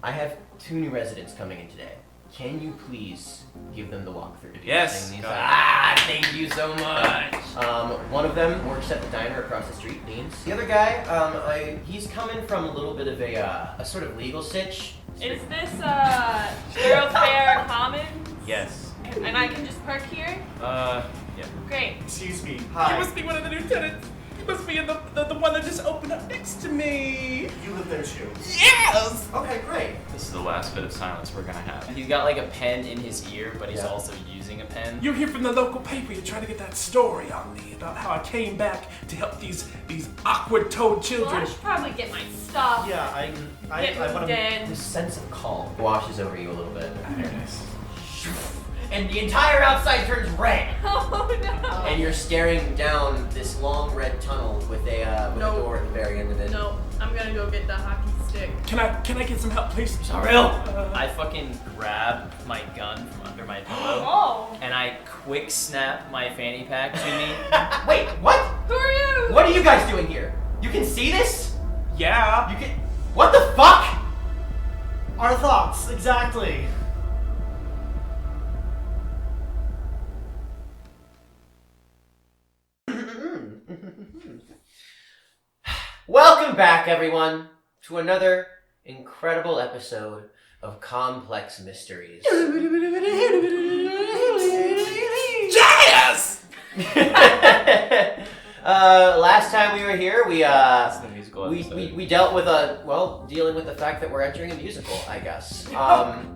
I have 2 new residents coming in today. Can you please give them the walkthrough? Yes. Thank you so much. One of them works at the diner across the street, Dean's. The other guy, he's coming from a little bit of a sort of legal sitch. Is this Thoroughfare Commons? Yes. And I can just park here? Yeah. Great. Excuse me. Hi. You must be one of the new tenants. You must be the one that just opened up next to me. You live there too? Yes! Okay, great. This is the last bit of silence we're gonna have. He's got like a pen in his ear, but he's also using a pen. You're here from the local paper. You're trying to get that story on me about how I came back to help these awkward-toed children. Well, I should probably get my stuff. Yeah, I want to. This sense of calm washes over you a little bit. Very nice. And the entire outside turns red. Oh no! And you're staring down this long red tunnel with a door at the very end of it. No, I'm gonna go get the hockey stick. Can I get some help, please? I fucking grab my gun from under my pillow Oh! and I quick snap my fanny pack to me. Wait, what? Who are you? What are you guys doing here? You can see this? Yeah. You can. What the fuck? Our thoughts, exactly. Welcome back, everyone, to another incredible episode of Complex Mysteries. Yes! Last time we were here, we the musical episode. we dealt with dealing with the fact that we're entering a musical, I guess.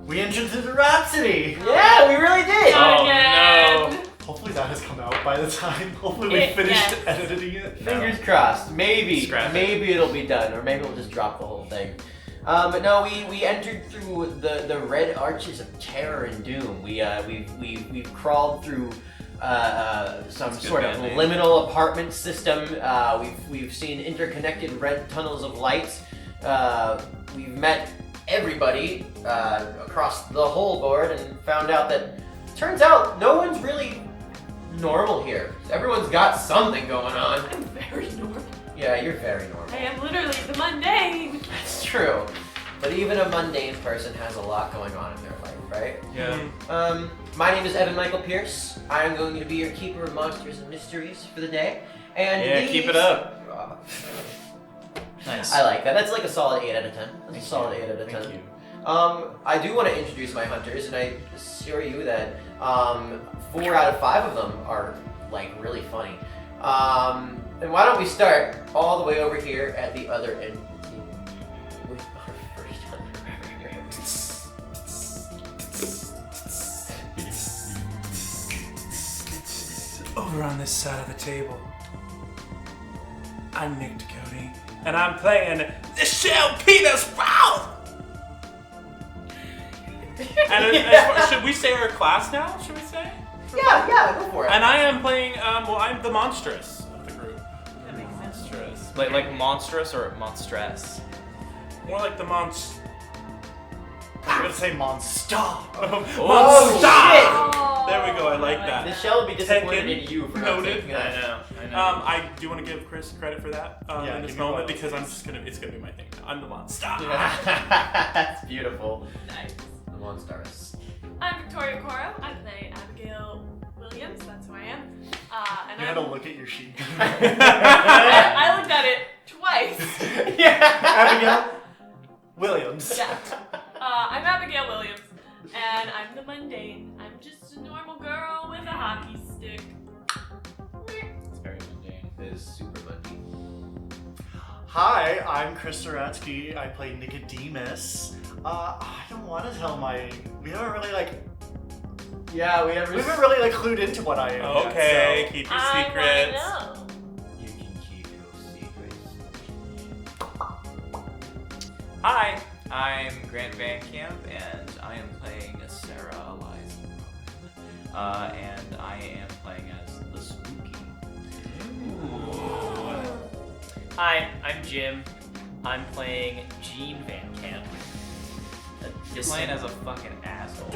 We entered the Rhapsody. Yeah, we really did. Again. no. Hopefully that has come out by the time. Hopefully we finished editing it. Fingers crossed. Maybe Scrap it. maybe it'll be done, or maybe we'll just drop the whole thing. But no, we entered through the red arches of terror and doom. We've crawled through some sort of liminal apartment system. We've seen interconnected red tunnels of light. We've met everybody across the whole board and found out that turns out no one's really normal here. Everyone's got something going on. I'm very normal. Yeah, you're very normal. I am literally the mundane. That's true. But even a mundane person has a lot going on in their life, right? Yeah. My name is Evan Michael Pearce. I'm going to be your keeper of monsters and mysteries for the day. And Keep it up. Nice. I like that. That's like a solid 8 out of 10. That's Thank a solid you. 8 out of 10. Thank you. I do want to introduce my hunters, and I assure you that 4 out of 5 of them are like really funny. And why don't we start all the way over here at the other end with our first hunter. Over on this side of the table, I'm Niq Ducote, and I'm playing the Shell Penis Wow! And should we say our class now? Should we say? Yeah, go for it. And I am playing, I'm the monstrous of the group. That makes sense. Monstrous. Like monstrous or monstress? More like the monst. I'm gonna say monster. Oh, Monster! There we go, I like that. Michelle would be disappointed Taken. in you for not Noted. taking that. I know. I do want to give Chris credit for that Yeah, in this give me moment one. because it's gonna be my thing. I'm the monster. That's beautiful. Nice. The monsters. I'm Victoria Koro. I play Abigail Williams. That's who I am. And You had to look at your sheet. I looked at it twice. Abigail Williams. Yeah. I'm Abigail Williams, and I'm the mundane. I'm just a normal girl with a hockey stick. It's very mundane. It is super mundane. Hi, I'm Chris Ceradsky. I play Nicodemus. I don't want to tell we haven't really Yeah, we we haven't really clued into what I am. Okay, Yet, keep your I secrets. wanna know. You can keep your secrets. Hi, I'm Grant VanCamp, and I am playing Sarah Eliza. And I am playing as the Spooky. Hi, I'm Jim. I'm playing Gene VanCamp. You're playing as a fucking asshole.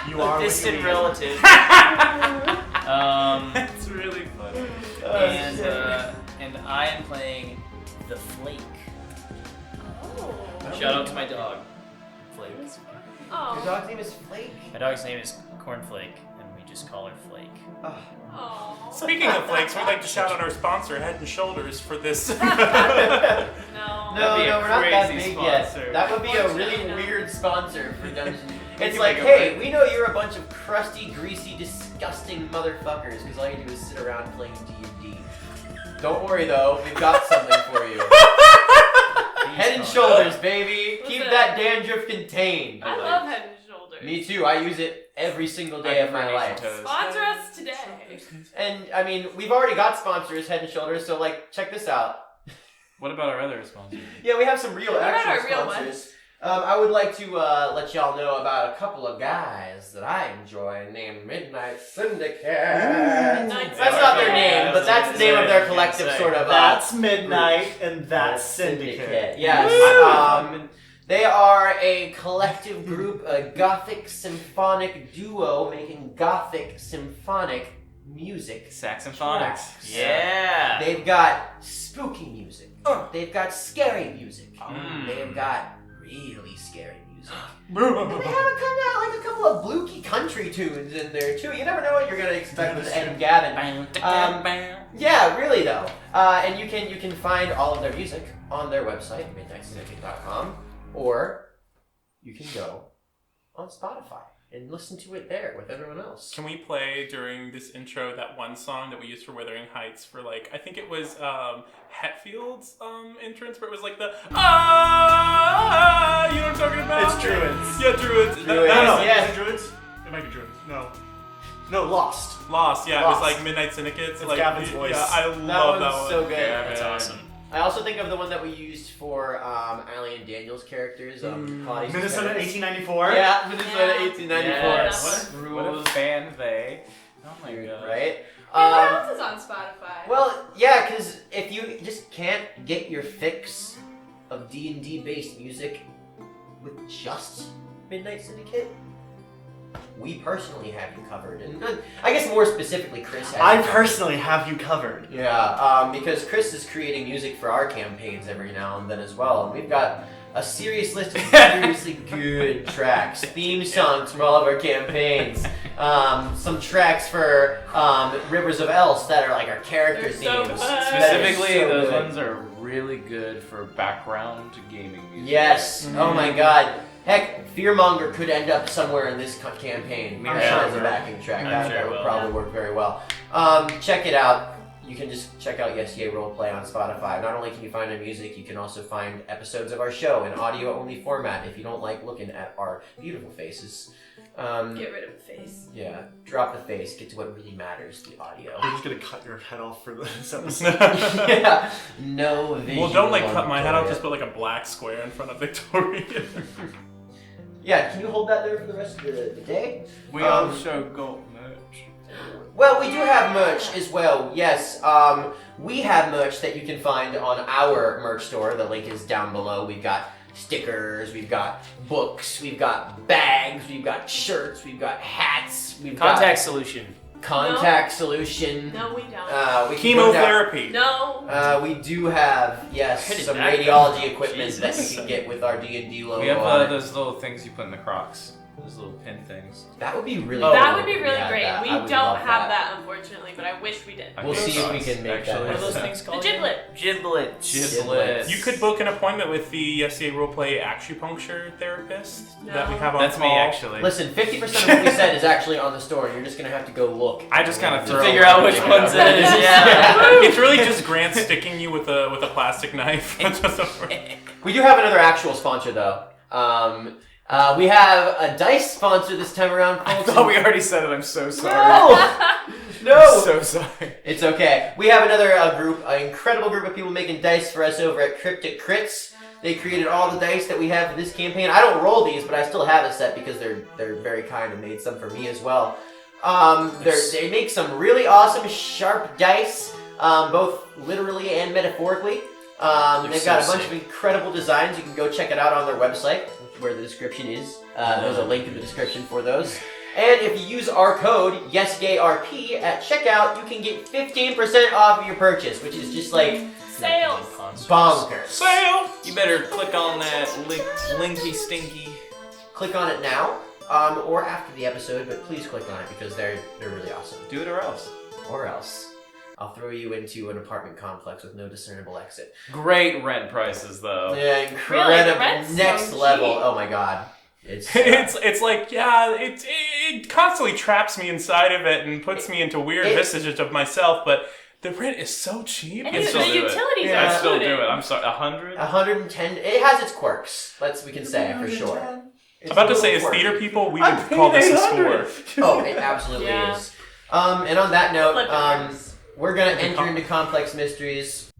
You are A distant what you relative. That's really funny. And I am playing the Flake. Oh. Shout out to my dog, Flake. Your Oh. dog's name is Flake? My dog's name is Cornflake, and we just call her Flake. Oh. Speaking of flakes, we'd like to shout out our sponsor, Head and Shoulders, for this. No. No, That'd be a we're not that crazy big yet. sponsor. That would be a really Unfortunately, no. weird sponsor for Dungeons. It's can like, make a hey, break. we know you're a bunch of crusty, greasy, disgusting motherfuckers because all you do is sit around playing D&D. Don't worry though, we've got something for you. Head and Shoulders, baby. What's Keep that? that dandruff contained. I love Head and Shoulders. Me too. I use it every single day of my life. Sponsor us today. And I mean, we've already got sponsors, Head and Shoulders. So like, check this out. What about our other sponsors? Yeah, we have some real What about actual our real sponsors. I would like to let y'all know about a couple of guys that I enjoy named Midnight Syndicate. Midnight That's not their Syndicate. name, but that's the name of their collective Say. sort of. That's Midnight and that's Syndicate. Yes. They are a collective group, a gothic symphonic duo making gothic symphonic music. Saxophonics. Tracks. Yeah. They've got spooky music. They've got scary music. Mm. They've got really scary music. And they have a couple of blooky country tunes in there too. You never know what you're gonna expect with Ed and Gavin. Yeah, really though. And you can find all of their music on their website, midnightsyndicate.com, or you can go on Spotify and listen to it there with everyone else. Can we play during this intro that one song that we used for Wuthering Heights for like, I think it was Hetfield's entrance where it was like the you know what I'm talking about? It's Druids. Yeah, Druids. Druids. No, Yes. is it Druids? It might be Druids. No, Lost. Lost, yeah, Lost. it was like Midnight Syndicate. It's like, Gavin's voice. Yeah, I That love one's that one. so good. That's awesome. I also think of the one that we used for Allie and Daniel's characters. Claudia's Minnesota parents. 1894. Yeah, Minnesota 1894. Yes. What What was band they? Oh my god. Right? Hey, what else is on Spotify? Well, yeah, because if you just can't get your fix of D&D based music with just Midnight Syndicate, we personally have you covered. And I guess more specifically, Chris has I you covered. personally have you covered. Yeah, because Chris is creating music for our campaigns every now and then as well. And we've got a serious list of seriously good tracks, theme songs from all of our campaigns, some tracks for Rivers of Else that are like our character They're so themes. good. that are Specifically, so those good. ones are really good for background gaming music. Yes. Oh my God. Heck, Fearmonger could end up somewhere in this campaign. I'm Yeah, sure as a sure. backing track. I'm That, sure that it would will. probably work very well. Check it out. You can just check out Yes Yay Roleplay on Spotify. Not only can you find our music, you can also find episodes of our show in audio-only format if you don't like looking at our beautiful faces. Get rid of the face. Yeah, drop the face. Get to what really matters, the audio. We're just gonna cut your head off for this episode. Yeah, no vision. Well, don't like on cut my head off, Victoria. just put like a black square in front of Victoria. Yeah, can you hold that there for the rest of the day? We Um, also got merch. Well, we do have merch as well, yes. We have merch that you can find on our merch store. The link is down below. We've got stickers, we've got books, we've got bags, we've got shirts, we've got hats, we've Contact solution. got contact solution. No, we don't. We can go down- Chemotherapy. No. we do have, yes, Where did some that radiology equipment that Jesus. you can get with our D&D logo We have on it. those little things you put in the Crocs. Those little pin things. That would be really That cool would be if we really had great. that. We I don't would have love that, unfortunately, but I wish we did. We'll see if we can make that What are those happen. things The called? giblet. Giblet. Giblets. You could book an appointment with the YSA Roleplay acupuncture therapist that we No. have on That's call. me, actually. Listen, 50% of what we said is actually on the store. You're just gonna have to go look. I just kind of To throw figure out which pick ones up. it is. Yeah. It's really just Grant sticking you with a plastic knife. We do have another actual sponsor though. We have a dice sponsor this time around. I folks. thought we already said it. I'm so sorry. No, I'm so sorry. it's okay. We have another group, an incredible group of people making dice for us over at Cryptic Crits. They created all the dice that we have for this campaign. I don't roll these, but I still have a set because they're very kind and made some for me as well. They make some really awesome sharp dice, both literally and metaphorically. They've got a bunch of incredible designs. You can go check it out on their website, where the description is. There's a link in the description for those. And if you use our code YesGayRP at checkout, you can get 15% off of your purchase, which is just like Sales. bonkers. Sale! You better click on that linky stinky. Click on it now, or after the episode, but please click on it because they're really awesome. Do it or else. Or else, I'll throw you into an apartment complex with no discernible exit. Great rent prices though. Yeah, Really? incredible. The rent's Next so level. cheap. Oh my god. It's It's like, yeah, it constantly traps me inside of it and puts me into weird visages of myself, but the rent is so cheap. And I'd the still do it. utilities Yeah. are I'd still do included. it. I'm sorry, 100? 110. It has its quirks. We can say for sure. I'm about to say, as theater people, we would call this a score. Oh, it absolutely Yeah. is. And on that note, Flip it works. we're gonna enter into complex mysteries.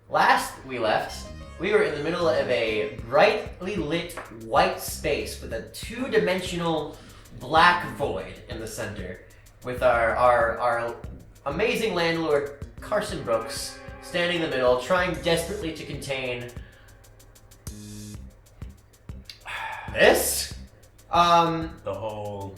Last we left, we were in the middle of a brightly lit white space with a two-dimensional black void in the center, with our amazing landlord Carson Brooks standing in the middle, trying desperately to contain this. The whole,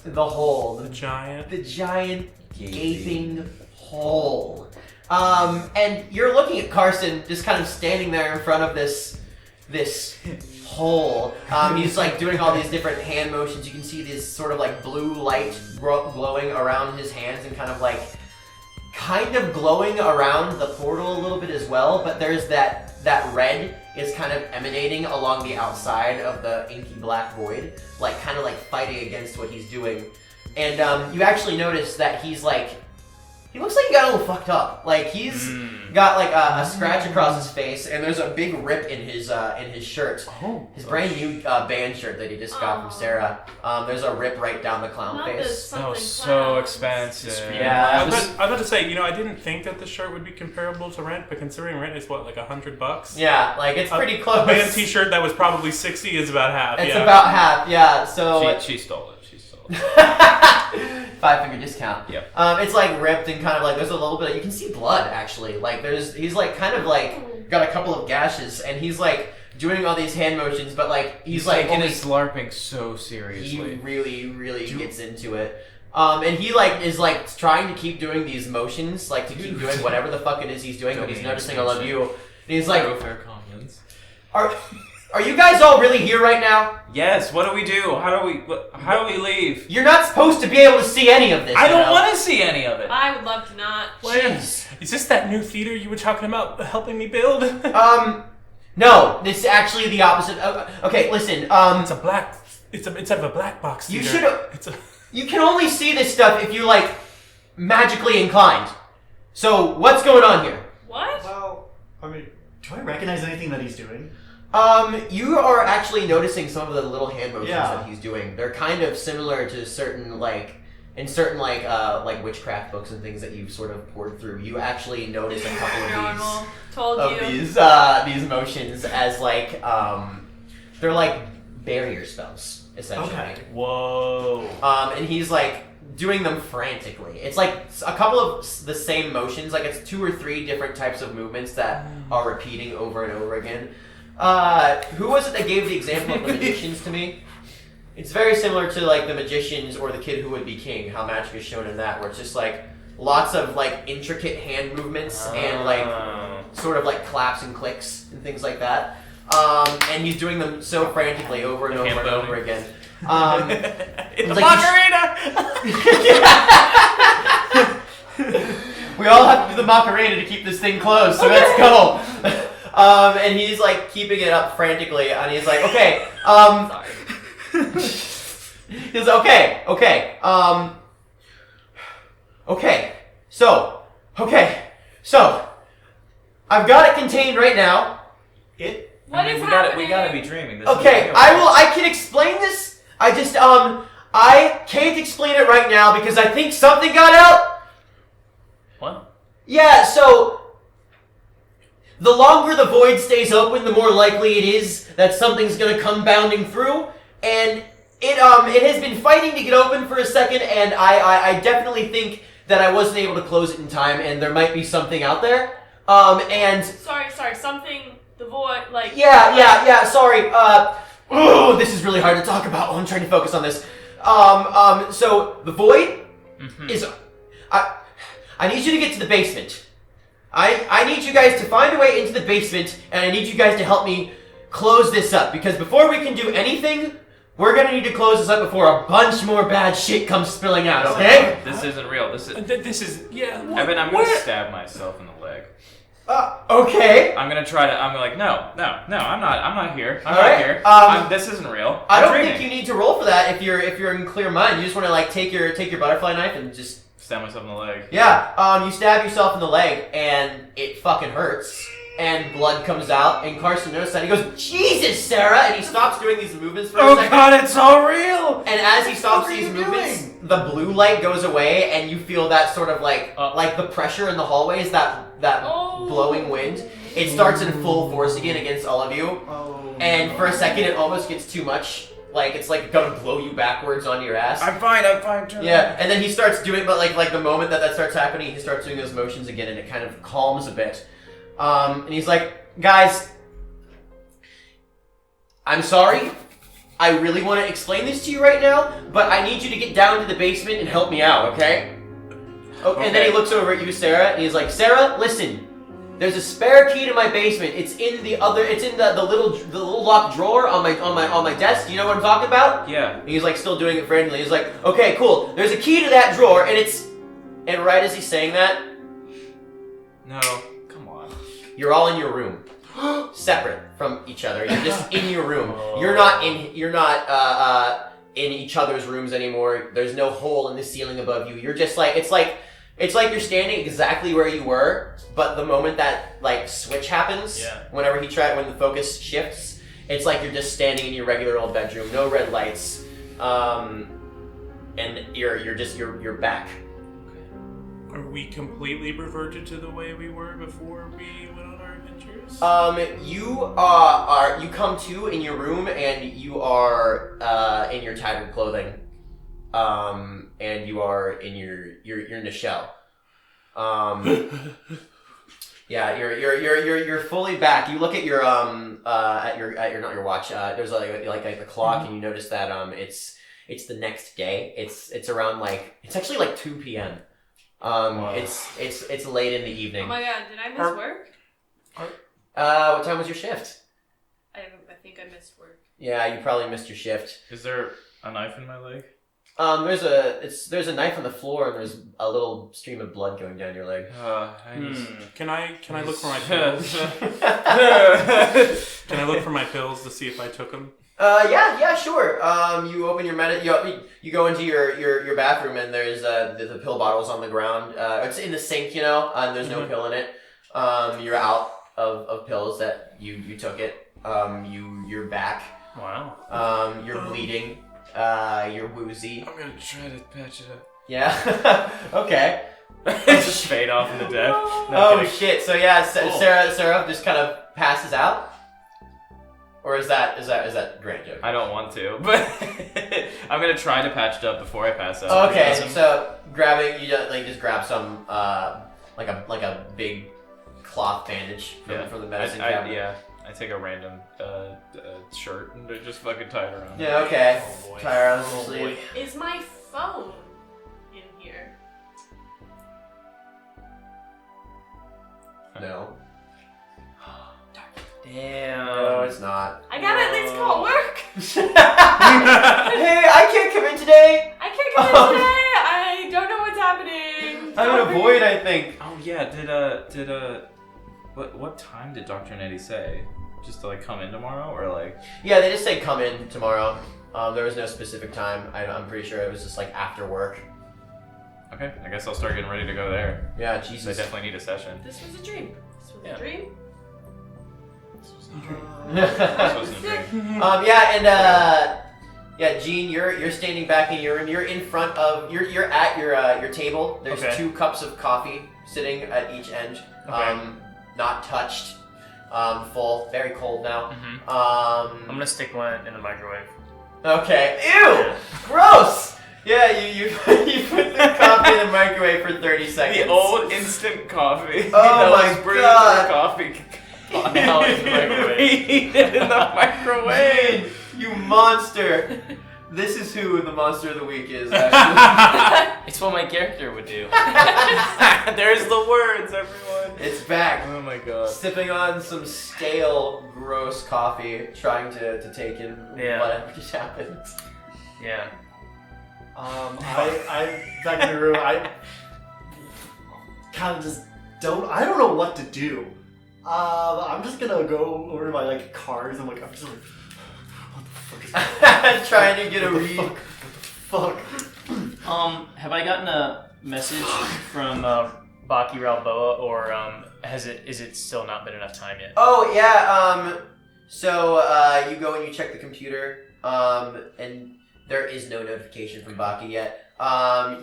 The giant gaping hole. And you're looking at Carson just kind of standing there in front of this hole. He's like doing all these different hand motions. You can see this sort of like blue light glowing around his hands and kind of glowing around the portal a little bit as well. But there's that red is kind of emanating along the outside of the inky black void, like kind of like fighting against what he's doing. And you actually notice that he looks like he got a little fucked up. Like he's got like a scratch across his face, and there's a big rip in his shirt. Oh, His brand new band shirt that he just got from Sarah. There's a rip right down the clown Not face. this That was something so clown. expensive. Yeah. I was about to say, I didn't think that the shirt would be comparable to rent, but considering rent is what, like $100? Yeah, like it's pretty close. A band T-shirt that was probably 60 is about half. It's yeah. about half. Yeah. So She stole it. She stole it. 5-finger discount. Yep. It's like ripped and kind of like there's a little bit. You can see blood actually. Like he's like kind of like got a couple of gashes, and he's like doing all these hand motions, but like he's like taking only his LARPing so he seriously. really gets into it. And he like is like trying to keep doing these motions, like to keep doing whatever the fuck it is he's doing, but he's Domain noticing all of you. And he's like, Thoroughfare Commons. Are you guys all really here right now? Yes. What do we do? How do we leave? You're not supposed to be able to see any of this. I you don't know? want to see any of it. I would love to not. Jeez. Is this that new theater you were talking about helping me build? No, this is actually the opposite. Okay, listen. It's a black box You theater. should. You can only see this stuff if you're like magically inclined. So what's going on here? What? Well, I mean, do I recognize anything that he's doing? You are actually noticing some of the little hand motions Yeah. that he's doing. They're kind of similar to certain like witchcraft books and things that you've sort of poured through. You actually notice a couple of Normal. Told of you. these motions as like they're like barrier spells essentially. Okay. Whoa. And he's like doing them frantically. It's like a couple of the same motions, like it's 2 or 3 different types of movements that are repeating over and over again. Who was it that gave the example of the magicians to me? It's very similar to like the magicians or the kid who would be king, how magic is shown in that, where it's just like lots of like intricate hand movements and like sort of like claps and clicks and things like that. and he's doing them so frantically over and over and over again. It's like Macarena! We all have to do the Macarena to keep this thing closed, so let's go. And he's like keeping it up frantically, and he's like, okay, he's okay, so, I've got it contained right now. What is happening? We gotta be dreaming. This Okay, I can explain this. I can't explain it right now because I think something got out. What? Yeah, so the longer the void stays open, the more likely it is that something's gonna come bounding through, and it has been fighting to get open for a second, and I definitely think that I wasn't able to close it in time, and there might be something out there. And Sorry, something, the void, like... Yeah, sorry, this is really hard to talk about while I'm trying to focus on this. So, the void is... I need you to get to the basement. I need you guys to find a way into the basement, and I need you guys to help me close this up, because before we can do anything, we're gonna need to close this up before a bunch more bad shit comes spilling out, okay? This isn't real. This is... Yeah. Evan, I'm gonna stab myself in the leg. Okay. I'm gonna try to. I'm like, no. I'm not here. I'm All not right, here. This isn't real. I I'm don't dreaming. think you need to roll for that if you're in clear mind. You just want to like take your butterfly knife and just stab myself in the leg. Yeah. You stab yourself in the leg and it fucking hurts and blood comes out and Carson notices that he goes, Jesus, Sarah, and he stops doing these movements for a second. God, it's all real. And as he stops these movements, the blue light goes away and you feel that sort of like the pressure in the hallways, that blowing wind. It starts in full force again against all of you. And for a second, it almost gets too much. Like, it's like gonna blow you backwards onto your ass. I'm fine. Yeah, and then he starts doing, but like the moment that starts happening, he starts doing those motions again, and it kind of calms a bit. And he's like, guys, I'm sorry. I really want to explain this to you right now, but I need you to get down to the basement and help me out, okay? And then he looks over at you, Sarah, and he's like, Sarah, listen. There's a spare key to my basement. It's in the little locked drawer on my desk. Do you know what I'm talking about? Yeah. And he's like still doing it frantically. He's like, okay, cool. There's a key to that drawer, and right as he's saying that, No, come on. you're all in your room, separate from each other. You're just in your room. You're not in each other's rooms anymore. There's no hole in the ceiling above you. You're just like it's like you're standing exactly where you were, but the moment that like switch happens, when the focus shifts, it's like you're just standing in your regular old bedroom, no red lights, and you're back. Are we completely reverted to the way we were before we went on our adventures? You come to in your room and you are in your tattered clothing. And you are in you're in a shell. Yeah, you're fully back. You look at your not your watch. There's like a clock, and you notice that it's the next day. It's around it's actually like 2 p.m. Wow. It's late in the evening. Oh my god, did I miss work? What time was your shift? I think I missed work. Yeah, you probably missed your shift. Is there a knife in my leg? There's a knife on the floor and there's a little stream of blood going down your leg. Can I look for my pills? Can I look for my pills to see if I took them? Yeah, sure. You open your you go into your bathroom and there's the pill bottles on the ground. It's in the sink, and there's no pill in it. You're out of pills that you took it. You're back. Wow. You're bleeding. You're woozy. I'm gonna try to patch it up. Yeah. Okay. Just fade off in the death. No kidding. Shit. So yeah, Sarah just kind of passes out. Or is that Grant joke? I don't want to, but I'm gonna try to patch it up before I pass out. Okay. So just grab some like a big cloth bandage from the medicine cabinet. I take a random shirt and just fucking tie it around. Yeah, okay. Oh, boy. Tie around the sleeve. Is my phone in here? No. Damn. No, it's not. I gotta at least call work. Hey, I can't come in today. I can't come in today. I don't know what's happening. I'm in a void, I think. Oh yeah, what time did Dr. Nettie say? Just to like come in tomorrow or like? Yeah, they just say come in tomorrow. There was no specific time. I'm pretty sure it was just like after work. Okay, I guess I'll start getting ready to go there. Yeah, They Jesus. definitely need a session. This was a dream. This was Yeah. a dream. This wasn't a dream. Yeah, Gene, you're standing back in your room. You're in front of you're at your table. There's Okay. 2 cups of coffee sitting at each end. Okay. Not touched. Full. Very cold now. Mm-hmm. I'm Um. gonna stick one in the microwave. Okay. Ew. Gross. Yeah, you put the coffee in the microwave for 30 seconds. The old instant coffee. Oh my was brewed God. for coffee. Now it's in the microwave. Eat it in the microwave. Gene, you monster. This is who the monster of the week is. Actually. It's what my character would do. There's the words, everyone. It's back. Oh my god. Sipping on some stale, gross coffee, trying to take in Yeah. whatever just happened. Yeah. I'm back in the room. I kind of just I don't know what to do. I'm just gonna go over to my like cards. I'm just like, what the fuck is going on? Trying to get a What the read. fuck? What the fuck? Have I gotten a message from Baki Ralboa, or is it still not been enough time yet? Oh yeah. So you go and you check the computer. And there is no notification from Baki yet.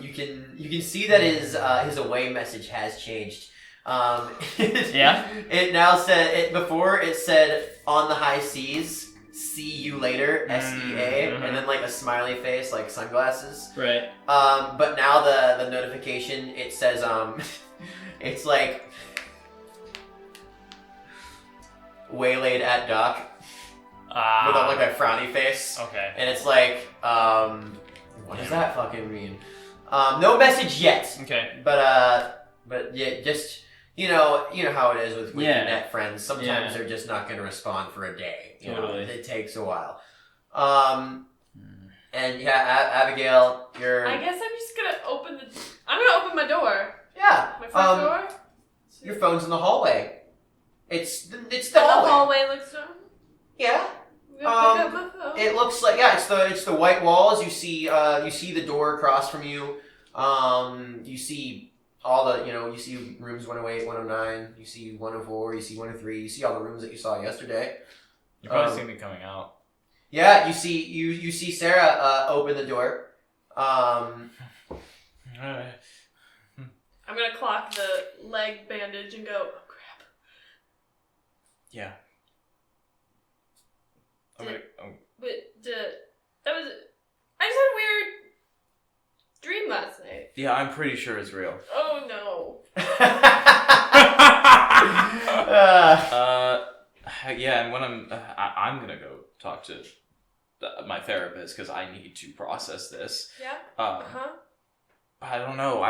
You can see that his away message has changed. Yeah? It now said before it said on the high seas, see you later, SEA, and then like a smiley face, like sunglasses. Right. But now the notification it says it's like waylaid at dock with like a frowny face. Okay. And it's like, what does that fucking mean? No message yet. Okay. But yeah, just you know how it is with Yeah. your net friends. Sometimes Yeah. they're just not gonna respond for a day. You know? Totally. It takes a while. And yeah, Abigail, you're I guess I'm just gonna I'm gonna open my door. yeah. My front door. Your phone's in the hallway. It's the The hallway. hallway looks down. Yeah. I'm gonna pick up my phone. It looks like it's the white walls. You see the door across from you. You see all the you see rooms 108, 109. You see 104. You see 103. You see all the rooms that you saw yesterday. You probably see me coming out. Yeah, you see Sarah open the door. I'm gonna clock the leg bandage and go, oh crap. Yeah. But I just had a weird dream last night. Yeah, I'm pretty sure it's real. Oh no. Yeah, and when I'm gonna go talk to my therapist because I need to process this. Yeah? Uh, I don't know.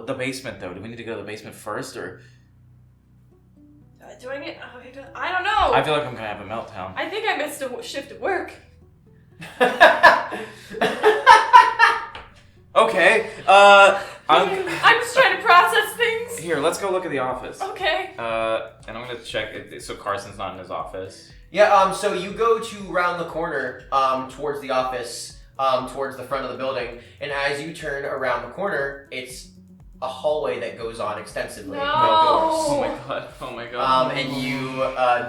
The basement though. Do we need to go to the basement first or? Do I need... I don't know. I feel like I'm gonna have a meltdown. I think I missed a shift at work. Okay. I'm just trying to process things. Here, let's go look at the office. Okay. And I'm gonna check. So Carson's not in his office. Yeah. So you go to round the corner towards the office, towards the front of the building, and as you turn around the corner, it's a hallway that goes on extensively. No. Oh my god. Oh my god. And you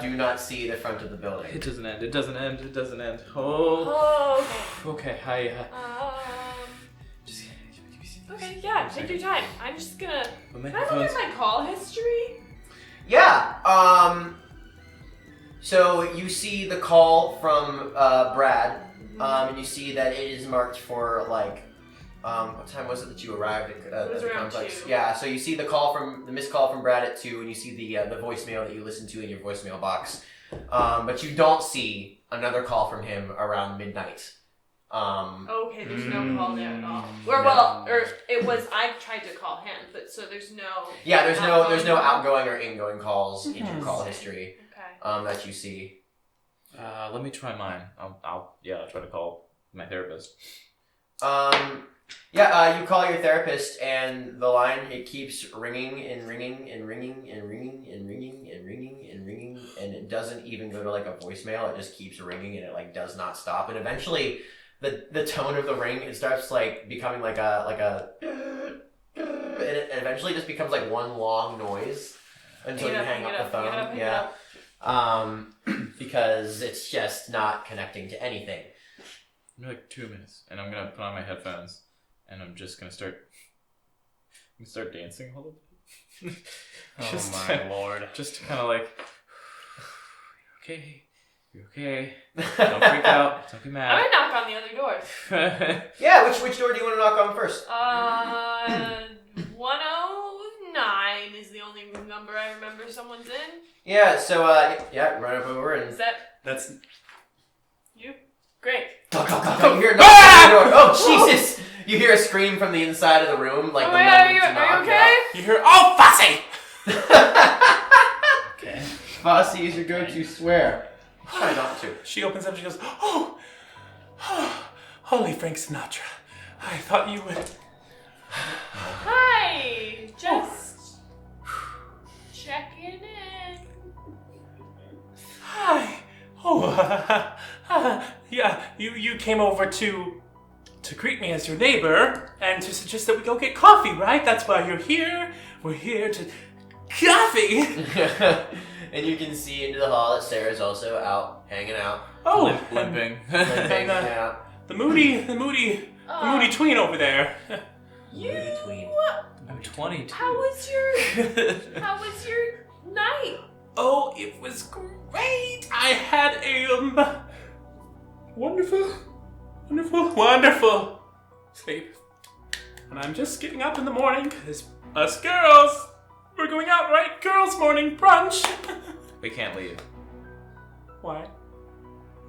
do not see the front of the building. It doesn't end. It doesn't end. It doesn't end. Oh. Oh, Okay. Hi. Just. okay, yeah, take your time. I'm just gonna... Can Can I look at my call history? Yeah. So you see the call from Brad, and you see that it is marked for like, what time was it that you arrived at It was the around complex? 2. Yeah. So you see the missed call from Brad at 2, and you see the voicemail that you listened to in your voicemail box, but you don't see another call from him around midnight. Okay, there's no call there at all. It was, I tried to call him, but so there's no... Yeah, there's no outgoing or ingoing calls in your call history Okay. that you see. Let me try mine. I'll try to call my therapist. You call your therapist, and the line, it keeps ringing and ringing and ringing and ringing and ringing and ringing and ringing, and it doesn't even go to like a voicemail. It just keeps ringing, and it like does not stop. And eventually, the tone of the ring, it starts like becoming like a and it eventually just becomes like one long noise until you hang up the phone. Because it's just not connecting to anything. Like 2 minutes, and I'm gonna put on my headphones, and I'm just gonna start dancing a little bit. Oh my lord! Just to kind of like, you're okay. Don't freak out. Don't be I'm mad. gonna knock on the other doors. Yeah, which door do you want to knock on first? 109 is the only number I remember someone's in. Yeah, so run up over and Is that's you? Great. you hear a knock on the door. Oh Jesus! You hear a scream from the inside of the room, like Oh the my moment god, you are knock. you okay? You hear, oh, fussy! Okay. Fossey is your go-to swear. Try not to. She opens up, she goes, oh, holy Frank Sinatra. I thought you would. Hi, just checking in. Hi. Oh, yeah, you came over to greet me as your neighbor and to suggest that we go get coffee, right? That's why you're here. We're here to coffee. And you can see into the hall that Sarah's also out, hanging out. Oh, Limping. Limping, yeah. the moody tween over there. Moody tween. I'm 22. How was your night? Oh, it was great. I had a wonderful sleep. And I'm just getting up in the morning because us girls, we're going out, right? Girls' morning brunch. We can't leave. Why?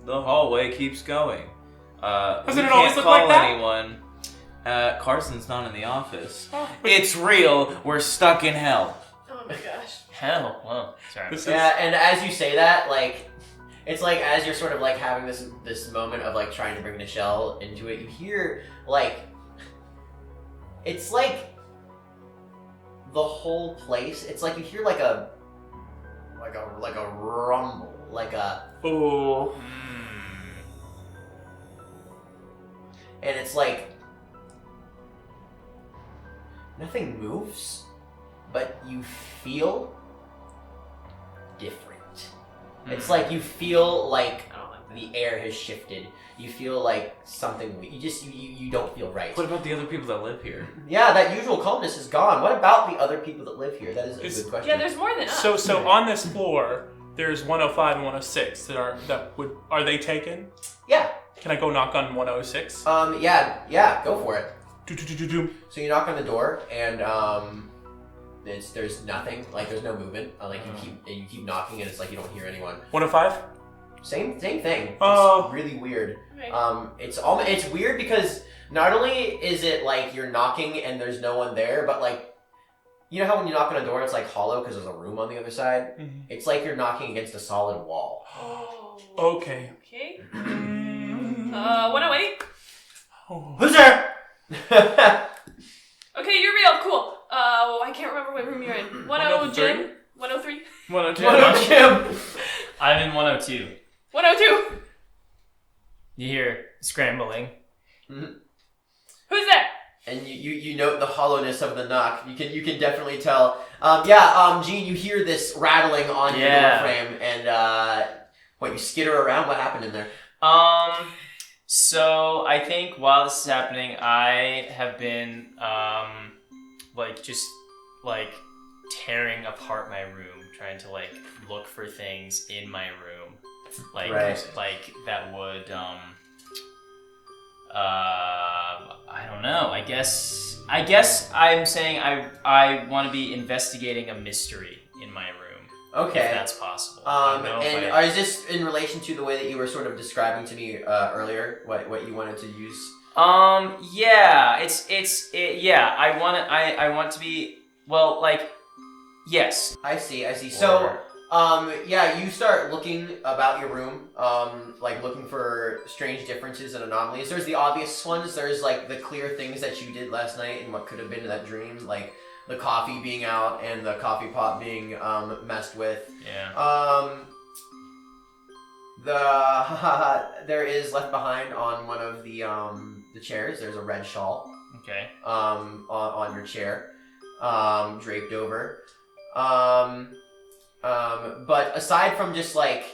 The hallway keeps going. Doesn't we it always can't look like call that? anyone. Carson's not in the office. Oh, It's real. We're stuck in hell. Oh my gosh. Hell. Well, sorry. This is- Yeah, and as you say that, like, it's like as you're sort of like having this moment of like trying to bring Nichelle into it, you hear like, it's like the whole place. It's like you hear like a rumble, like a, Oh. and it's like nothing moves, but you feel different. It's like you feel like I don't like that. the air has shifted. You feel like something. You don't feel right. What about the other people that live here? Yeah, that usual calmness is gone. What about the other people that live here? That is a good question. Yeah, there's more than us. So on this floor, there's 105 and 106 are they taken? Yeah. Can I go knock on 106? Yeah. Go for it. Do. So you knock on the door, and there's nothing. Like there's no movement. You keep knocking, and it's like you don't hear anyone. 105? Same thing. Oh. It's really weird. Okay. It's weird because not only is it like you're knocking and there's no one there, but like, you know how when you knock on a door it's like hollow because there's a room on the other side? Mhm. It's like you're knocking against a solid wall. Oh. Okay. Okay. Mm. 108. Oh. Who's there? Okay, you're real. Cool. I can't remember what room you're in. 10 Jim? 103? 102. Jim. I'm in 102. 102. You hear scrambling. Who's there? And you note the hollowness of the knock. You can definitely tell. Gene, you hear this rattling on your door frame, and you skitter around. What happened in there? So I think while this is happening, I have been just tearing apart my room, trying to look for things in my room, Right. that would I don't know. I guess I'm saying I want to be investigating a mystery in my room. Okay. If that's possible. I don't know if is this in relation to the way that you were sort of describing to me earlier? What you wanted to use? Yeah. I want to be yes. I see. So, Yeah, you start looking about your room, like looking for strange differences and anomalies. There's the obvious ones. There's like the clear things that you did last night and what could have been that dream, like the coffee being out and the coffee pot being messed with. Yeah. There is left behind on one of the chairs. There's a red shawl. Okay. On your chair, draped over. But aside from just like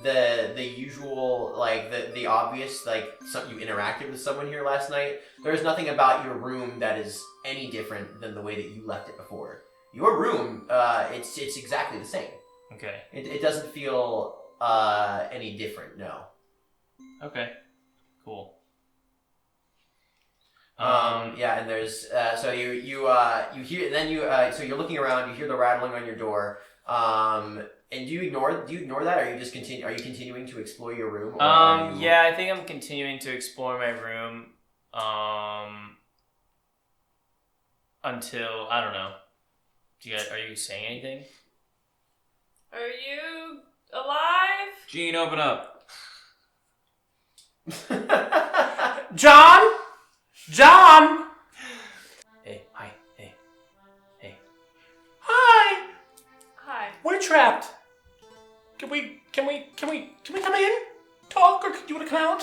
the usual, like the obvious, like you interacted with someone here last night, there's nothing about your room that is any different than the way that you left it before. Your room, it's exactly the same. Okay. It doesn't feel any different. No. Okay. Cool. Yeah, and there's so you hear, and then so you're looking around, you hear the rattling on your door. And do you ignore that, or are you continuing to explore your room? Or yeah, I think I'm continuing to explore my room until, I don't know. Are you saying anything? Are you alive? Gene, open up. John! John! Hey, hi, hey. Hi! Hi. We're trapped. Can we come in? Talk, or do you want to come out?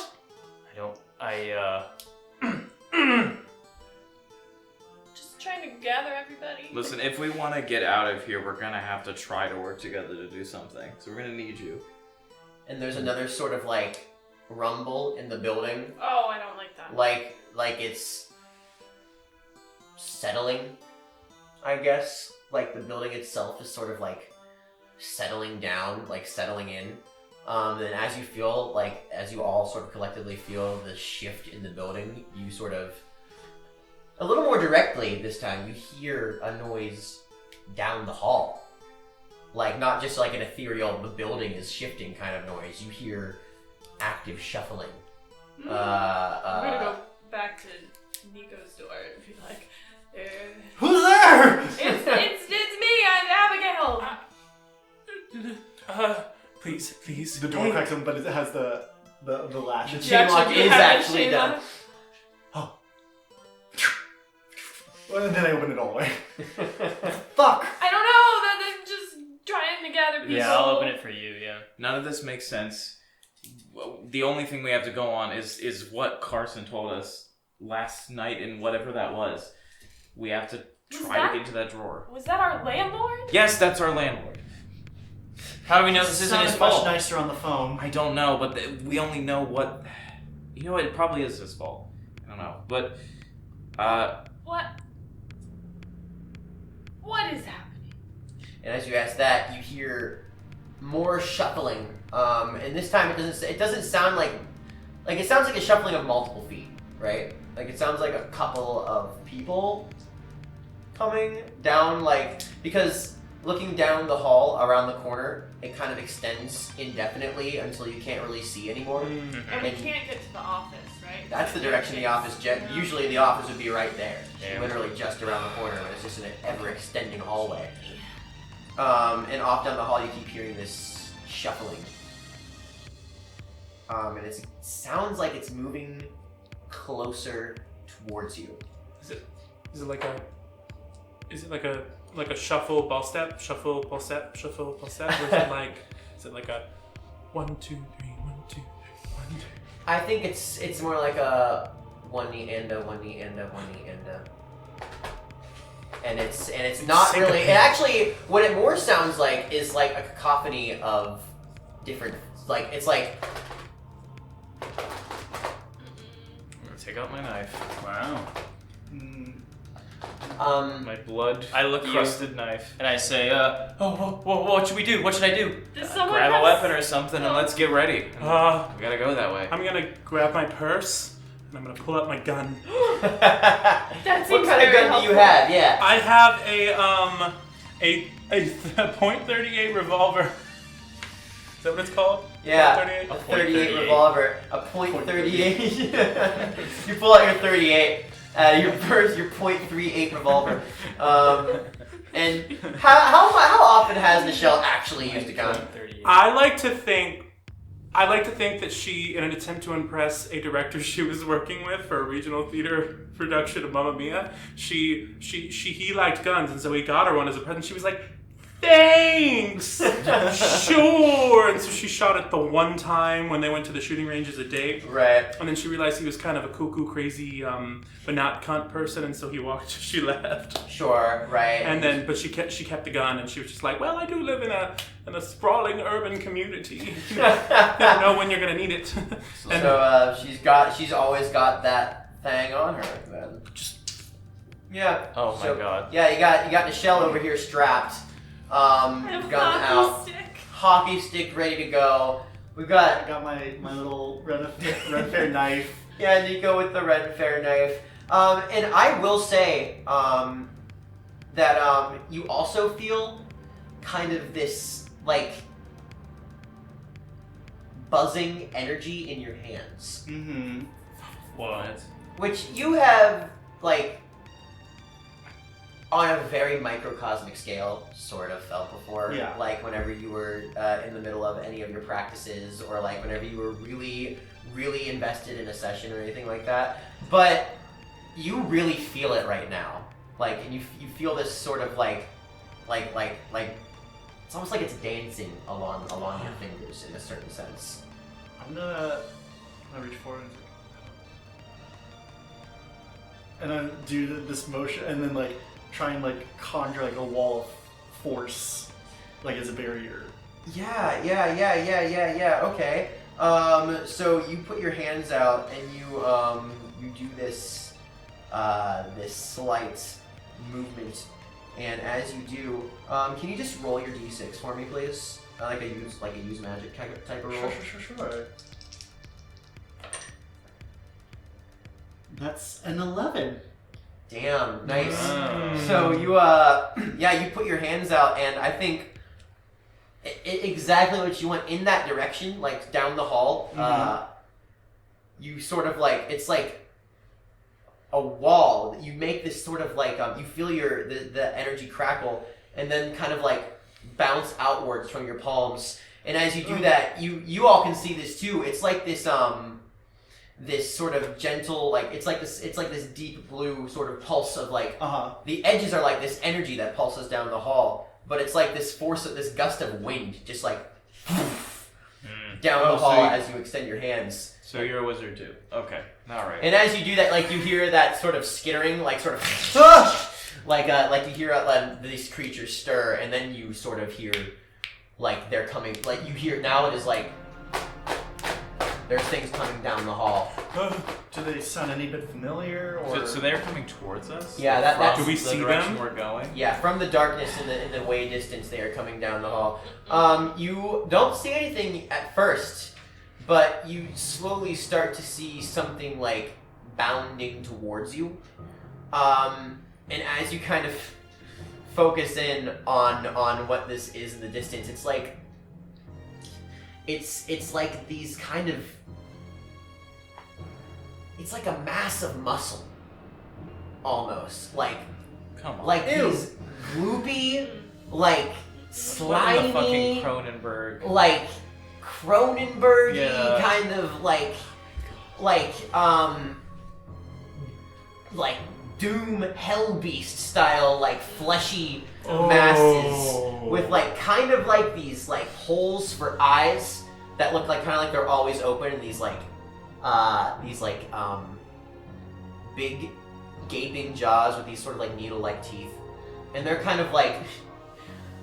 Just trying to gather everybody. Listen, if we want to get out of here, we're gonna have to try to work together to do something. So we're gonna need you. And there's another sort of like rumble in the building. Oh, I don't like that. Like it's settling, I guess. Like the building itself is sort of like settling down, like settling in. And as you all sort of collectively feel the shift in the building, you sort of, a little more directly this time, you hear a noise down the hall. Like not just like an ethereal, the building is shifting kind of noise. You hear active shuffling. I'm gonna go back to Nico's door and be like, Who's there? it's me, I'm Abigail. Please. The door cracks open, but it has the latch. The chain lock is actually done. Well, and then I open it all the way. Fuck! I don't know, that I'm just trying to gather people. Yeah, I'll open it for you, yeah. None of this makes sense. The only thing we have to go on is what Carson told us last night and whatever that was. We have to try to get into that drawer. Was that our landlord? Yes, that's our landlord. How do we know this isn't his much fault? nicer on the phone. I don't know, but we only know what... You know what? It probably is his fault. I don't know. But, What is happening? And as you ask that, you hear more shuffling. And this time it doesn't sound like it sounds like a shuffling of multiple feet, right? Like it sounds like a couple of people coming down, like, because looking down the hall around the corner, it kind of extends indefinitely until you can't really see anymore. And we can't get to the office, right? That's the direction the office usually the office would be right there. Yeah. Literally just around the corner, but it's just an ever extending hallway. And off down the hall you keep hearing this shuffling. And it sounds like it's moving closer towards you. Is it like a shuffle ball step, shuffle ball step, shuffle ball step, or is it like a 1, 2, 3, 1, 2, 3, 1, 2? I think it's more like a 1 knee and a 1 knee and a 1 knee and a. And it's not really. It actually, what it more sounds like is like a cacophony of different. Like it's like. I'm gonna take out my knife. Wow. My blood. I look at you crusted knife. and I say, what should we do? What should I do? Does someone Grab a have weapon or something and let's get ready. We gotta go that way. I'm gonna grab my purse and I'm gonna pull out my gun. That What seems kind of very gun do you helpful. have? Yeah. I have a .38 revolver. Is that what it's called? Yeah. .38? A .38 revolver. A .38. You pull out your .38. your .38 revolver. And how often has Nichelle actually used a gun? 38. I like to think that she, in an attempt to impress a director she was working with for a regional theater production of Mamma Mia, he liked guns, and so he got her one as a present. She was like, "Thanks, sure." And so she shot it the one time when they went to the shooting range as a date. Right. And then she realized he was kind of a cuckoo, crazy, but not cunt person, and so she left. Sure. Right. And then, but she kept the gun, and she was just like, "Well, I do live in a sprawling urban community. You never know when you're gonna need it." And So she's always got that thing on her then. Yeah. Oh my So, god. Yeah, you got Nichelle over here strapped. I have a Gun hockey out. stick. Hockey stick ready to go. We've got I got my little red fair knife. Yeah, Nico with the red fair knife. And I will say that you also feel kind of this like buzzing energy in your hands, Mm-hmm. what? which you have like on a very microcosmic scale sort of felt before. Yeah. Like whenever you were in the middle of any of your practices, or like whenever you were really invested in a session or anything like that. But you really feel it right now. Like, and you feel this sort of like it's almost like it's dancing along your fingers in a certain sense. I'm gonna reach forward and I do this motion, and then like try and like conjure like a wall of force, like as a barrier. Yeah. Okay. So you put your hands out and you do this this slight movement, and as you do, can you just roll your d6 for me, please? Like a use magic type of roll. Sure. That's an 11. Damn, nice. Wow. So you you put your hands out, and I think exactly what you want in that direction, like down the hall. You sort of like, it's like a wall. You make this sort of like you feel the energy crackle, and then kind of like bounce outwards from your palms. And as you do that, you all can see this too. It's like this this sort of gentle, like it's like this deep blue sort of pulse of like the edges are like this energy that pulses down the hall, but it's like this force of this gust of wind just like down the hall as you extend your hands. So you're a wizard too. Okay. Alright. And as you do that, like you hear that sort of skittering, like sort of like you hear these creatures stir, and then you sort of hear like they're coming, like you hear now it is like there's things coming down the hall. Do they sound any bit familiar? Or So they're coming towards us? Yeah, that's Do we the see direction them? we're going? yeah, from the darkness in the way distance they are coming down the hall. You don't see anything at first, but you slowly start to see something like bounding towards you. And as you kind of focus in on what this is in the distance, it's like it's like these kind of, it's like a mass of muscle, almost like Come on. like Ew. these gloopy, like What in the slimy, fucking Cronenberg? like Cronenberg-y Yeah. kind of like Doom Hellbeast style, like fleshy masses with like kind of like these like holes for eyes that look like kind of like they're always open, and these big gaping jaws with these sort of like needle-like teeth, and they're kind of like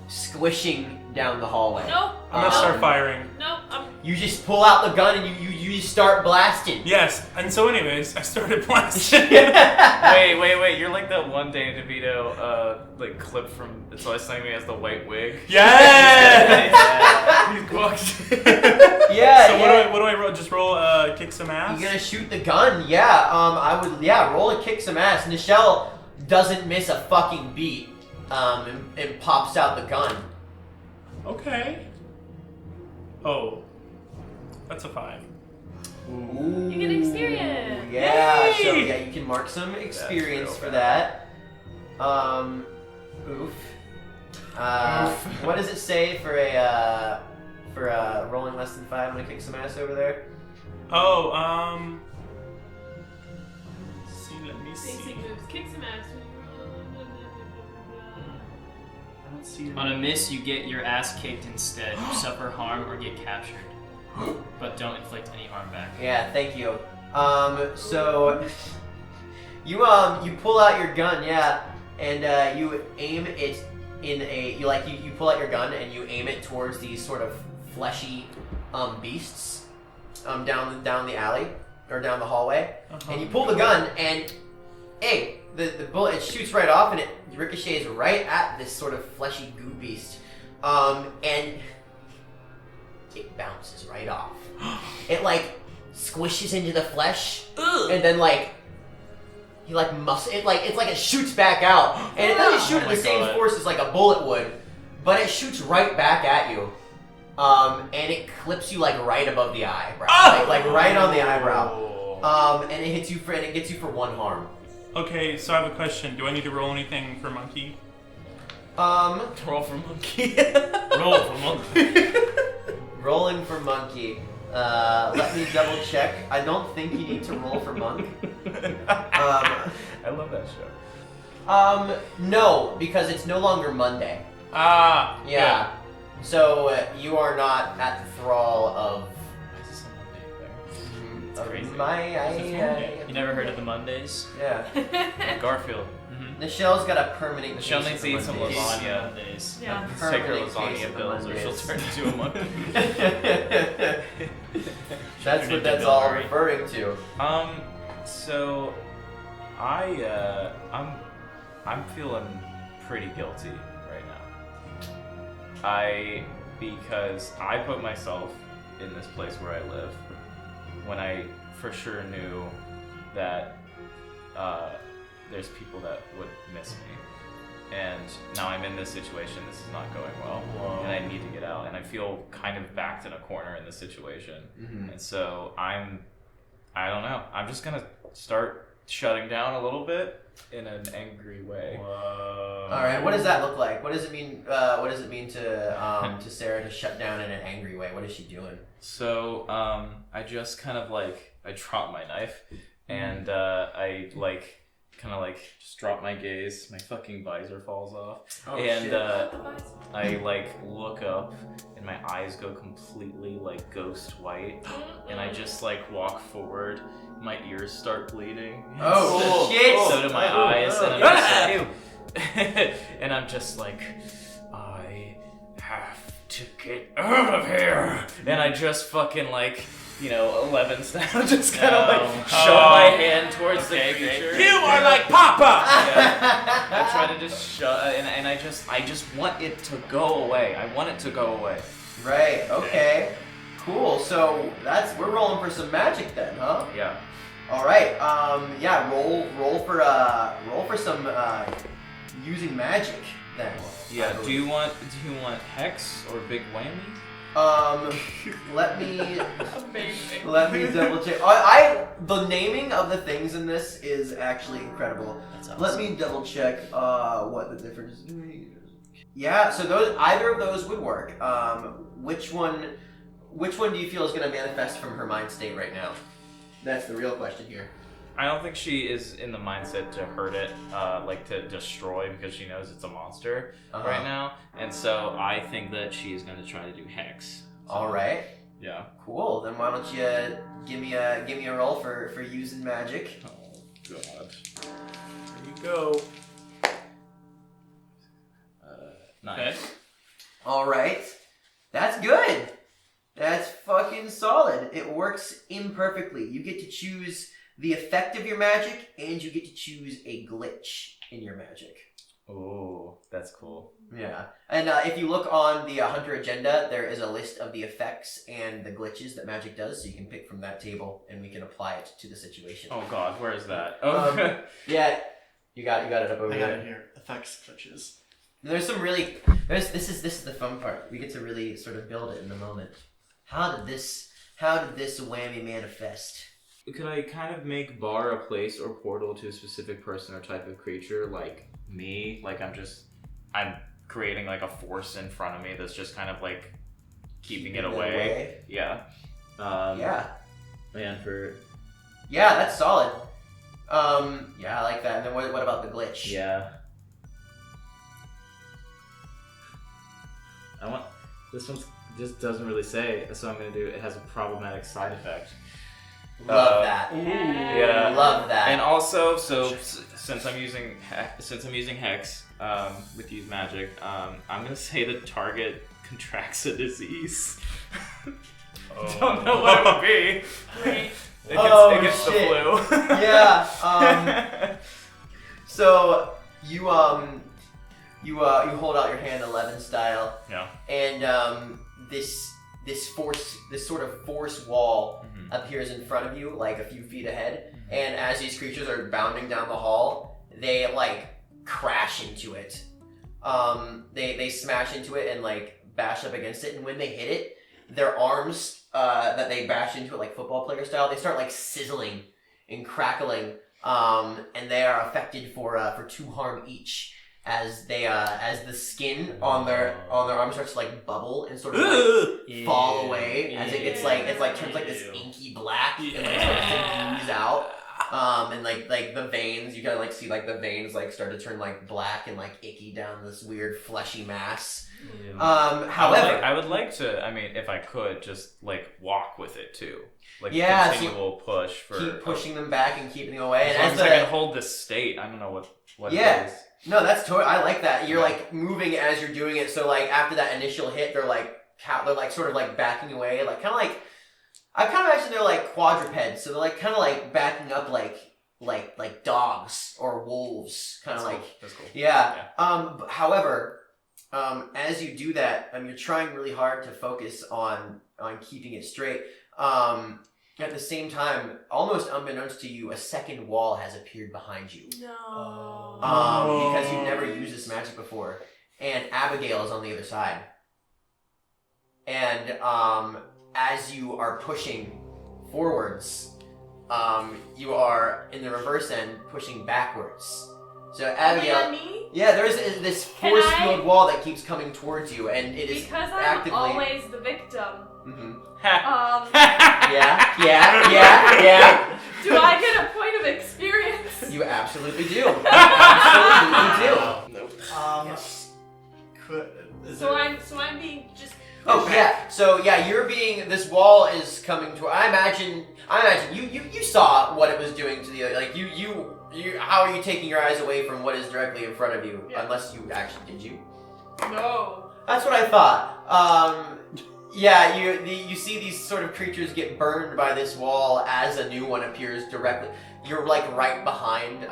squishing down the hallway. Nope. I'm gonna start firing. Nope. You just pull out the gun and you just start blasting. Yes, and so anyways, I started blasting. Wait, you're like that one Danny DeVito like clip from It's Always Sunny when he has the white wig. Yeah! He's cooked. Yeah. So yeah. what do I roll? Just roll kick some ass? You're gonna shoot the gun? Yeah. I would. Yeah. Roll and kick some ass. Nichelle doesn't miss a fucking beat. And pops out the gun. Okay. Oh. That's a 5. Ooh. You get experience. Yeah, so Yay! yeah, you can mark some experience real for bad. that. Oof. What does it say for a rolling less than 5? I'm gonna kick some ass over there. Oh, let me see. Basic moves. Kick some ass. I don't see it. On a miss, you get your ass kicked instead. You suffer harm or get captured, but don't inflict any harm back. Yeah, thank you. So you pull out your gun, yeah, and you aim it in you pull out your gun and you aim it towards these sort of fleshy beasts down the alley or down the hallway, and you pull the gun and the bullet, it shoots right off and it ricochets right at this sort of fleshy goo beast, and it bounces right off. It like squishes into the flesh, and then it's like it shoots back out, and it doesn't shoot at the same force as like a bullet would, but it shoots right back at you, and it clips you like right above the eyebrow, like right on the eyebrow, and it hits you and it gets you for 1 harm. Okay, so I have a question. Do I need to roll anything for monkey? Roll for monkey. Roll for monkey. Rolling for monkey. Let me double check. I don't think you need to roll for monk. I love that show. No, because it's no longer Monday. Ah, Yeah. So you are not at the thrall of This is a Monday thing. crazy. my You never heard of the Mondays? yeah. Garfield. Michelle's got a permanent. Michelle case needs of to eat some Mondays. lasagna. Mondays. Yeah. Take her Permanent case lasagna of pills or she'll Mondays. turn into a monkey. That's Turn what into that's Bill all Murray. referring to. So I'm feeling pretty guilty right now. Because I put myself in this place where I live when I for sure knew that there's people that would miss me. And now I'm in this situation, this is not going well, and I need to get out, and I feel kind of backed in a corner in this situation. And so I don't know, I'm just gonna start shutting down a little bit in an angry way. All right. What does that look like? What does it mean? What does it mean to Sarah to shut down in an angry way? What is she doing? So I just kind of I drop my knife, and I just drop my gaze. My fucking visor falls off, Oh, and shit. I look up, and my eyes go completely ghost white, and I just walk forward. My ears start bleeding. Oh, shit! So do my eyes, and I'm just and I'm just I have to get out of here, and I just fucking 11 style, just kind of shove my hand towards the creature. you are like Papa. Yeah. I try to just shut, and I just want it to go away. I want it to go away. Right. Okay. Cool. So we're rolling for some magic then, huh? Yeah. All right. Yeah. Roll for some using magic then. Yeah. Do you want hex or big whammy? Let me Amazing. let me double check. The naming of the things in this is actually incredible. That's awesome. Let me double check what the difference is. Yeah, so either of those would work. Which one do you feel is going to manifest from her mind state right now? That's the real question here. I don't think she is in the mindset to hurt it, to destroy, because she knows it's a monster right now. And so I think that she is going to try to do hex. All right. Yeah. Cool. Then why don't you give me a roll for using magic? Oh God. There you go. 9. Okay. All right. That's good. That's fucking solid. It works imperfectly. You get to choose the effect of your magic, and you get to choose a glitch in your magic. Oh, that's cool. Yeah. And if you look on the Hunter agenda, there is a list of the effects and the glitches that magic does, so you can pick from that table, and we can apply it to the situation. Oh God, where is that? Oh. Yeah. You got it up over I got there. it here. Effects glitches. There's some this is the fun part. We get to really sort of build it in the moment. How did this How did this whammy manifest? Could I kind of make bar a place or portal to a specific person or type of creature, like me? Like I'm creating like a force in front of me that's just kind of like keeping it away. Yeah. Yeah. Yeah, that's solid. Yeah, I like that. And then what about the glitch? Yeah. This one just doesn't really say, so I'm gonna do it has a problematic side effect. Love that. Yeah. Love that. And also, since I'm using Hex with Use Magic, I'm gonna say the target contracts a disease. Don't know what it would be. Great. It gets the shit. flu. Yeah. So you hold out your hand 11 style. Yeah. And this sort of force wall appears in front of you, like a few feet ahead. And as these creatures are bounding down the hall, they like crash into it. They smash into it and like bash up against it. And when they hit it, their arms that they bash into it, like football player style, they start like sizzling and crackling. And they are affected for 2 harm each. As the skin on their arms starts to like bubble and sort of like fall away as it gets turns like this inky black and like starts to ooze out. And like the veins, you gotta like see like the veins like start to turn like black and like icky down this weird fleshy mass. However, I would like to. I mean, if I could, just like walk with it too. Like continual push for keep pushing them back and keeping them away. As And long as as I can hold this state, I don't know what it is. No, that's totally. I like that. You're like moving as you're doing it. So like after that initial hit, they're like sort of like backing away, like kind of like I kind of imagine they're like quadrupeds. So they're like kind of like backing up like dogs or wolves, kind of like. Cool. That's cool. Yeah. However, as you do that, you're trying really hard to focus on keeping it straight. At the same time, almost unbeknownst to you, a second wall has appeared behind you. No. Because you've never used this magic before. And Abigail is on the other side. And as you are pushing forwards, you are, in the reverse end, pushing backwards. So Abigail... On me? Yeah, there's this force field wall that keeps coming towards you, and it is because I'm actively... always the victim. Mm-hmm. Yeah. Do I get a point of experience? You absolutely do. You absolutely do. So I'm being just. Oh yeah. So yeah, you're being. This wall is coming to. I imagine you saw what it was doing to the other. Like you. How are you taking your eyes away from what is directly in front of you? Yeah. Unless you actually did you. No. That's what I thought. Yeah, you see these sort of creatures get burned by this wall as a new one appears directly. You're like right behind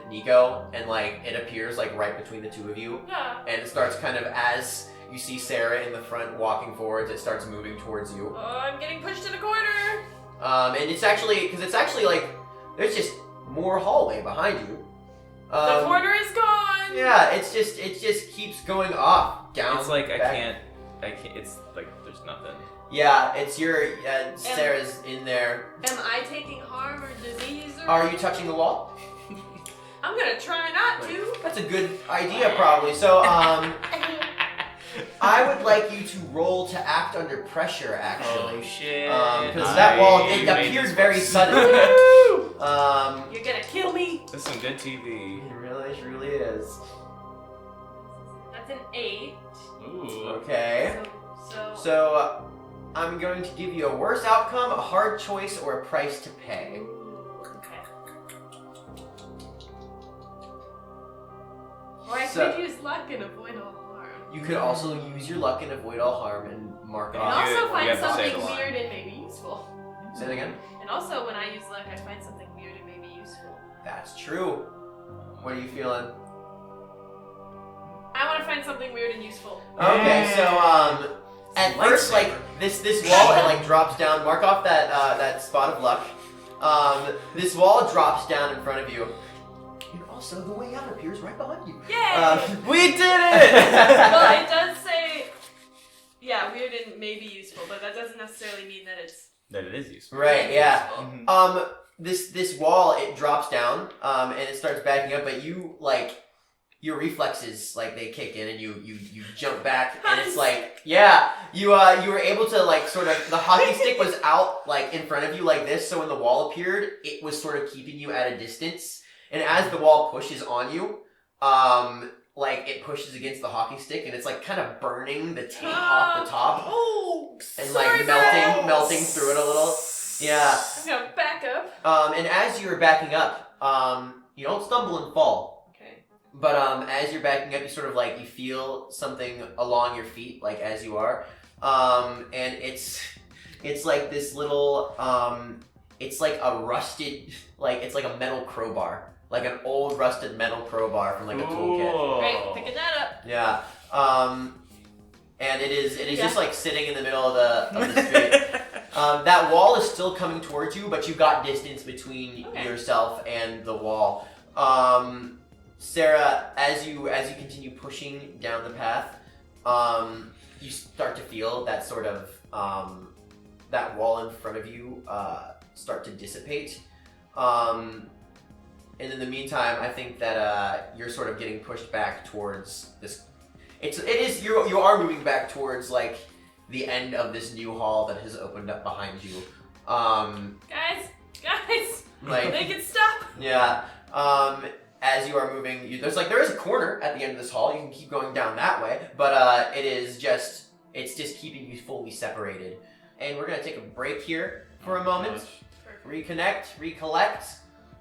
Nico, and like it appears like right between the two of you. Yeah. And it starts kind of as you see Sarah in the front walking forwards, it starts moving towards you. Oh, I'm getting pushed to the corner. And it's actually like there's just more hallway behind you. The corner is gone. Yeah, it just keeps going off down. It's like back. I can't. It's like there's nothing. Yeah, it's Sarah's in there. Am I taking harm or disease? Are you touching the wall? I'm gonna try not to. That's a good idea, probably. So, I would like you to roll to act under pressure, actually. Oh shit! Because that wall, it appeared very suddenly. You're gonna kill me. That's some good TV. It really, truly is. That's an 8. Ooh. Okay. So, I'm going to give you a worse outcome, a hard choice, or a price to pay. Okay. Or I So- could use luck and avoid all harm. You could also use your luck and avoid all harm and mark And off. you- also you find have to say something the line. weird and maybe useful. Say that again? And also when I use luck, I find something weird and maybe useful. That's true. What are you feeling? I want to find something weird and useful. Okay, so at first, like this wall, it like drops down. Mark off that spot of luck. This wall drops down in front of you, and also the way out appears right behind you. Yay! We did it! Well, it does say, yeah, weird and may be useful, but that doesn't necessarily mean that it's... That it is useful. Right, yeah. useful. This wall, it drops down, and it starts backing up, but you, like, your reflexes, like, they kick in, and you jump back, and it's like, yeah, you were able to, like, sort of, the hockey stick was out, like, in front of you like this, so when the wall appeared, it was sort of keeping you at a distance, and as the wall pushes on you, like, it pushes against the hockey stick, and it's, like, kind of burning the tape off the top, and, like, melting through it a little. Yeah. I'm gonna back up. And as you're backing up, you don't stumble and fall. Okay. But as you're backing up, you sort of like you feel something along your feet, like as you are, and it's like this little, it's like a rusted, like it's like a metal crowbar, like an old rusted metal crowbar from like a toolkit. Great, picking that up. Yeah. And it is just like sitting in the middle of the street. That wall is still coming towards you, but you've got distance between yourself and the wall. Sarah, as you continue pushing down the path, you start to feel that sort of that wall in front of you start to dissipate. And in the meantime, I think that you're sort of getting pushed back towards this. You are moving back towards like the end of this new hall that has opened up behind you. Guys, like make it stop. Yeah. As you are moving, there is a corner at the end of this hall. You can keep going down that way, but it's just keeping you fully separated. And we're gonna take a break here for a moment, reconnect, recollect,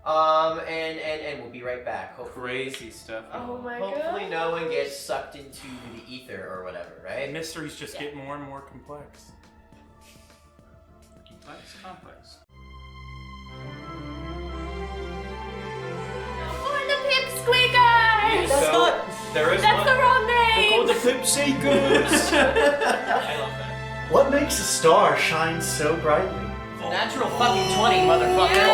and we'll be right back. Hopefully, Crazy stuff. Oh my god. hopefully no one gets sucked into the ether or whatever, right? And mysteries just get more and more complex. Complex. For the pipsqueakers! That's the wrong name! the Pipseekers! I love that. What makes a star shine so brightly? Natural fucking 20, motherfucker.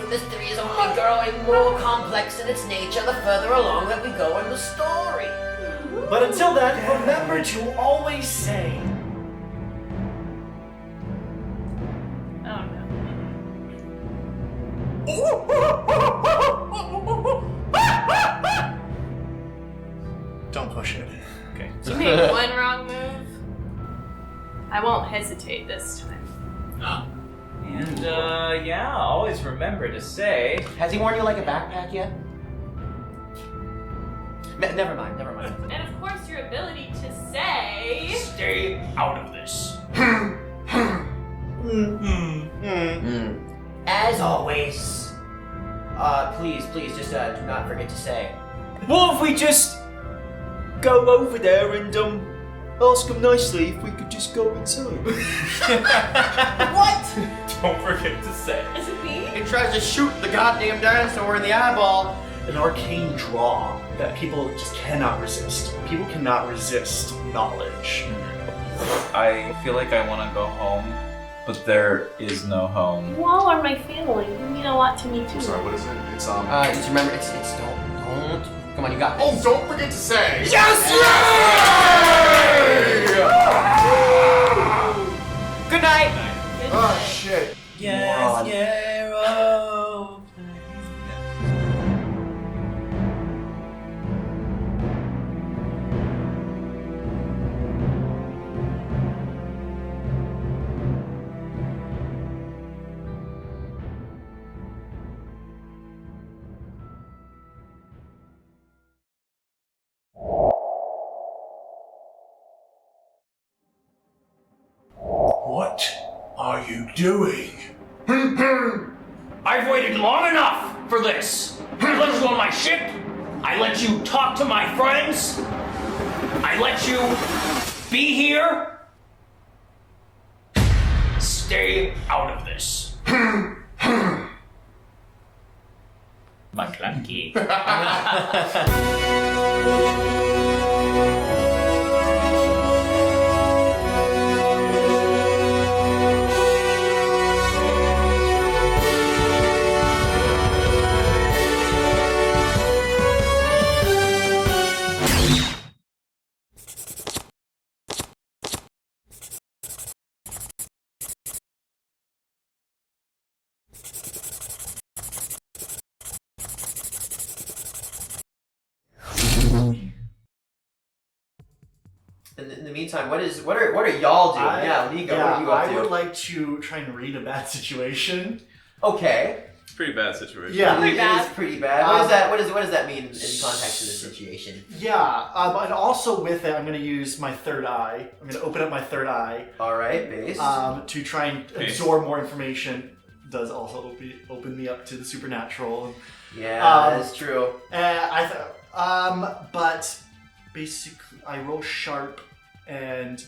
The mystery is only growing more complex in its nature the further along that we go in the story. But until then, remember to always say, Oh no. don't push it. Okay. You made one wrong move. I won't hesitate this time. And always remember to say. Has he worn you like a backpack yet? Never mind. And of course, your ability to say. Stay out of this. As always, please, just do not forget to say. What if we just go over there and ask them nicely if we could just go inside? What? Don't forget to say. Is it me? He tries to shoot the goddamn dinosaur in the eyeball. An arcane draw that people just cannot resist. People cannot resist knowledge. I feel like I want to go home, but there is no home. You all are my family. You mean a lot to me too. I'm sorry, what is it? It's Just remember, it's don't. Come on, you got this. Oh, don't forget to say. Yes! Good night. Oh shit. Yes, yeah, oh. What are you doing? I've waited long enough for this. I let you on my ship. I let you talk to my friends. I let you be here. Stay out of this. My clunky. In the meantime, what are y'all doing? Nico, what are you up I to? would like to try and read a bad situation. Okay. Pretty bad situation. Yeah. Pretty bad. It is pretty bad. What does that mean in context of the situation? Yeah, and also with it, I'm going to use my third eye. I'm going to open up my third eye. All right, base. To try and absorb more information. Does also open me up to the supernatural. Yeah, that is true. But basically, I roll sharp, and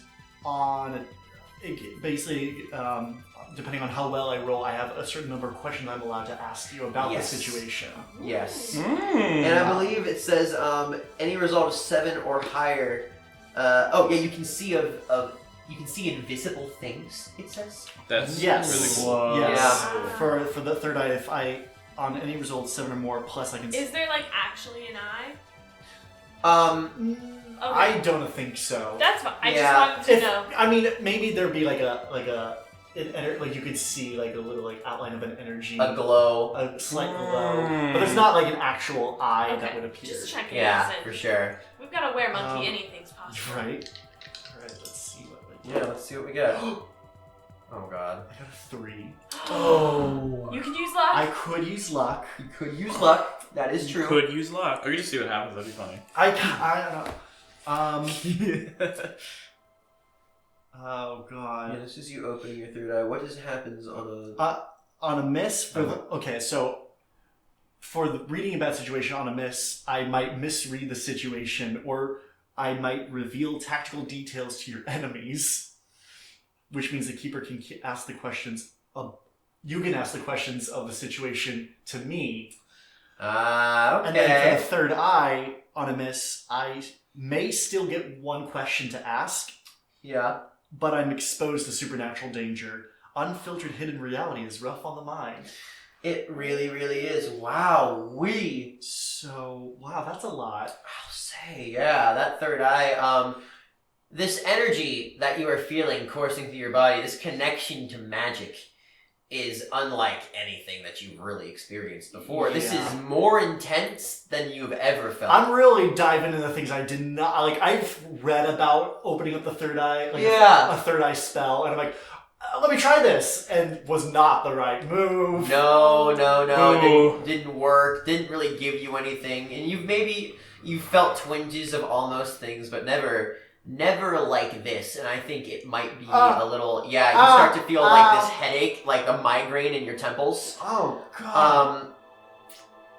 depending on how well I roll, I have a certain number of questions I'm allowed to ask you about the situation. Yes. And I believe it says any result of 7 or higher. You can see you can see invisible things. It says. That's yes. really cool. Yes. Yeah. For the third eye, if I on any result 7 or more plus, I can. Is there like actually an eye? Um. Okay. I don't think so. That's fine. I Yeah. just wanted to If, know. I mean, maybe there'd be like you could see like a little like outline of an energy, A glow. a slight glow, but there's not like an actual eye that would appear. Just checking. Yeah, this in. for sure. We've got to wear monkey anything's possible. Right. All right. Let's see what we Yeah, let's see what we got. Oh god. I got a 3. Oh. You can use luck. I could use luck. You could use luck. That is true. Could use luck. Or you just see what happens. That'd be funny. I don't know. Oh god. Yeah, this is you opening your third eye. What just happens on On a miss, so for the reading a bad situation on a miss, I might misread the situation, or I might reveal tactical details to your enemies, which means the keeper can ask the questions you can ask the questions of the situation to me. Okay. And then for the third eye on a miss, I may still get one question to ask, Yeah. but I'm exposed to supernatural danger. Unfiltered hidden reality is rough on the mind. It really, really is. Wow. So, wow, that's a lot. I'll say, yeah, that third eye, this energy that you are feeling coursing through your body, this connection to magic, is unlike anything that you've really experienced before. This Yeah. is more intense than you've ever felt. I'm really diving into things I did not like. I've read about opening up the third eye, like Yeah. a third eye spell, and I'm like, let me try this, and was not the right move. No, Ooh. didn't work, didn't really give you anything, and you felt twinges of almost things, but never like this, and I think it might be a little, you start to feel like this headache, like a migraine in your temples. Oh god.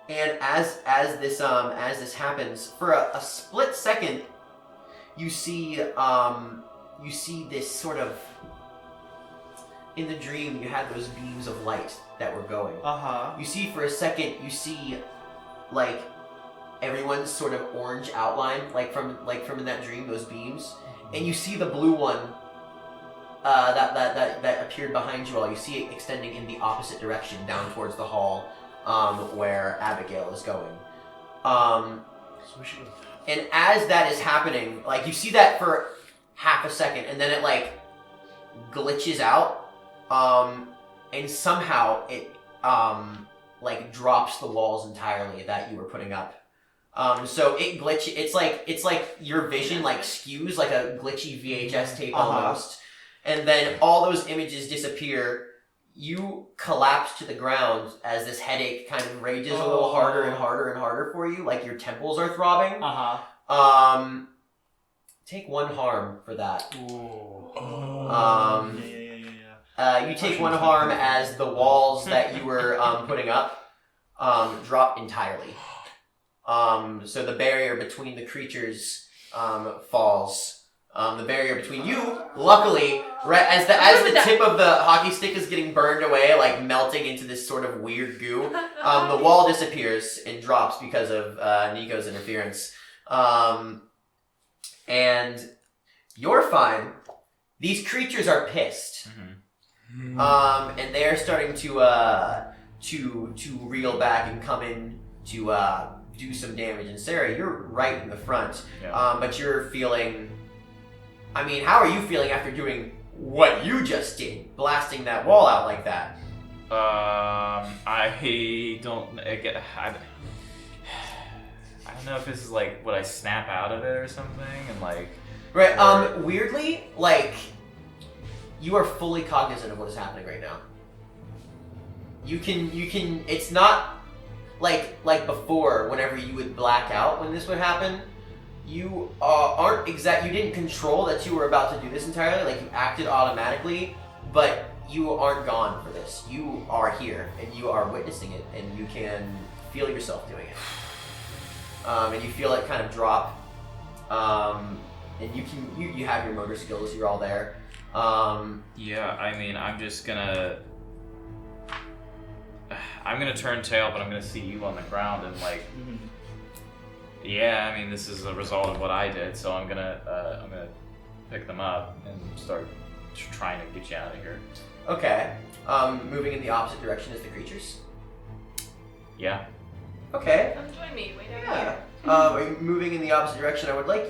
And as this happens, for a split second, you see this sort of, in the dream, you had those beams of light that were going. You see for a second, like everyone's sort of orange outline, like from in that dream, those beams, and you see the blue one that appeared behind you all. You see it extending in the opposite direction, down towards the hall, where Abigail is going. And as that is happening, like you see that for half a second, and then it like glitches out, and somehow it like drops the walls entirely that you were putting up. So it it's like your vision like skews like a glitchy VHS tape almost. And then all those images disappear. You collapse to the ground as this headache kind of rages a little harder and harder and harder for you, like your temples are throbbing. Take 1 harm for that. You take 1 harm as the walls that you were putting up drop entirely. So the barrier between the creatures falls. The barrier between you, luckily, right as the tip of the hockey stick is getting burned away, like melting into this sort of weird goo, the wall disappears and drops because of Nico's interference. And you're fine. These creatures are pissed. And they are starting to reel back and come in to do some damage. And Sarah, you're right in the front, but you're feeling. I mean, how are you feeling after doing what you just did, blasting that wall out like that? I don't know if this is like would I snap out of it or something, and like Right. Weirdly, like, you are fully cognizant of what is happening right now. You can. It's not like before. Whenever you would black out when this would happen, you you didn't control that you were about to do this entirely. Like, you acted automatically, but you aren't gone for this. You are here, and you are witnessing it, and you can feel yourself doing it. And you feel it kind of drop. And you have your motor skills. You're all there. Yeah, I mean, I'm gonna turn tail, but I'm gonna see you on the ground and like, yeah, I mean, this is a result of what I did, so I'm gonna pick them up and start trying to get you out of here. Okay. Moving in the opposite direction as the creatures. Yeah. Okay. Come join me. Wait over Yeah. here. Moving in the opposite direction, I would like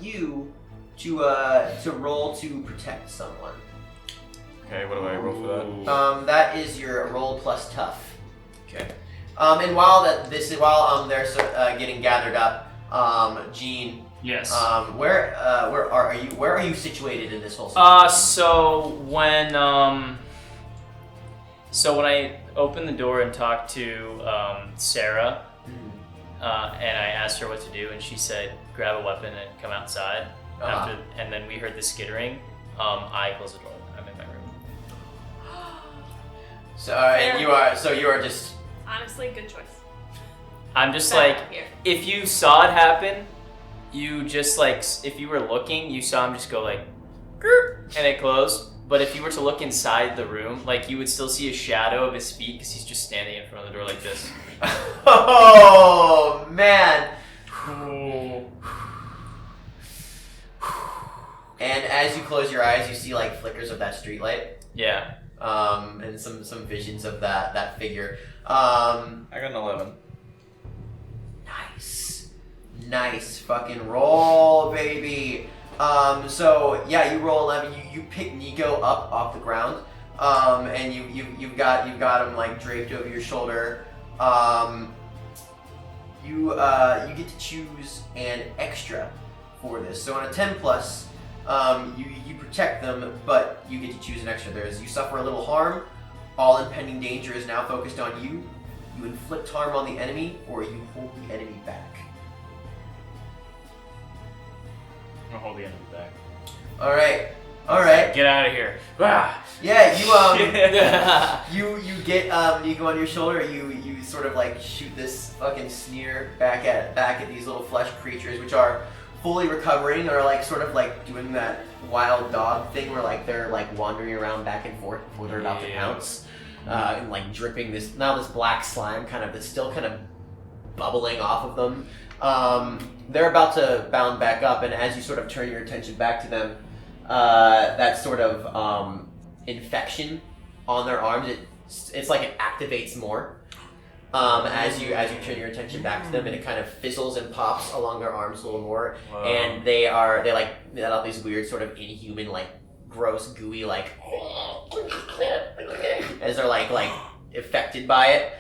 you to roll to protect someone. Okay, what do I roll for that? That is your roll plus tough. Okay. And while they're getting gathered up, Gene. Yes. Where are you? Where are you situated in this whole situation? So when I opened the door and talked to Sarah, and I asked her what to do, and she said, "Grab a weapon and come outside." And then we heard the skittering. I closed the door. I'm in my room. So you are just. Honestly, good choice. I'm just Better like, here. if you saw it happen, you just like, if you were looking, you saw him just go like, "Grr," and it closed. But if you were to look inside the room, like, you would still see a shadow of his feet because he's just standing in front of the door like this. Oh man! And as you close your eyes, you see like flickers of that streetlight. Yeah. And some visions of that figure. I got an 11. Nice fucking roll, baby. So yeah, you roll 11. You pick Nico up off the ground. And you've got him like draped over your shoulder. You get to choose an extra for this. So on a 10 plus, you protect them, but you get to choose an extra. You suffer a little harm. All impending danger is now focused on you. You inflict harm on the enemy, or you hold the enemy back. I'm gonna hold the enemy back. All right. Get out of here. Yeah, you get Nico on your shoulder. You sort of like shoot this fucking sneer back at these little flesh creatures, which are fully recovering, or like sort of like doing that wild dog thing where like they're like wandering around back and forth before they're about to pounce, and like dripping this black slime that's still kind of bubbling off of them. They're about to bound back up, and as you sort of turn your attention back to them, that sort of infection on their arms, it's like it activates more as you turn your attention back to them, and it kind of fizzles and pops along their arms a little more. Whoa. And they let out these weird sort of inhuman, like gross, gooey, like as they're like affected by it.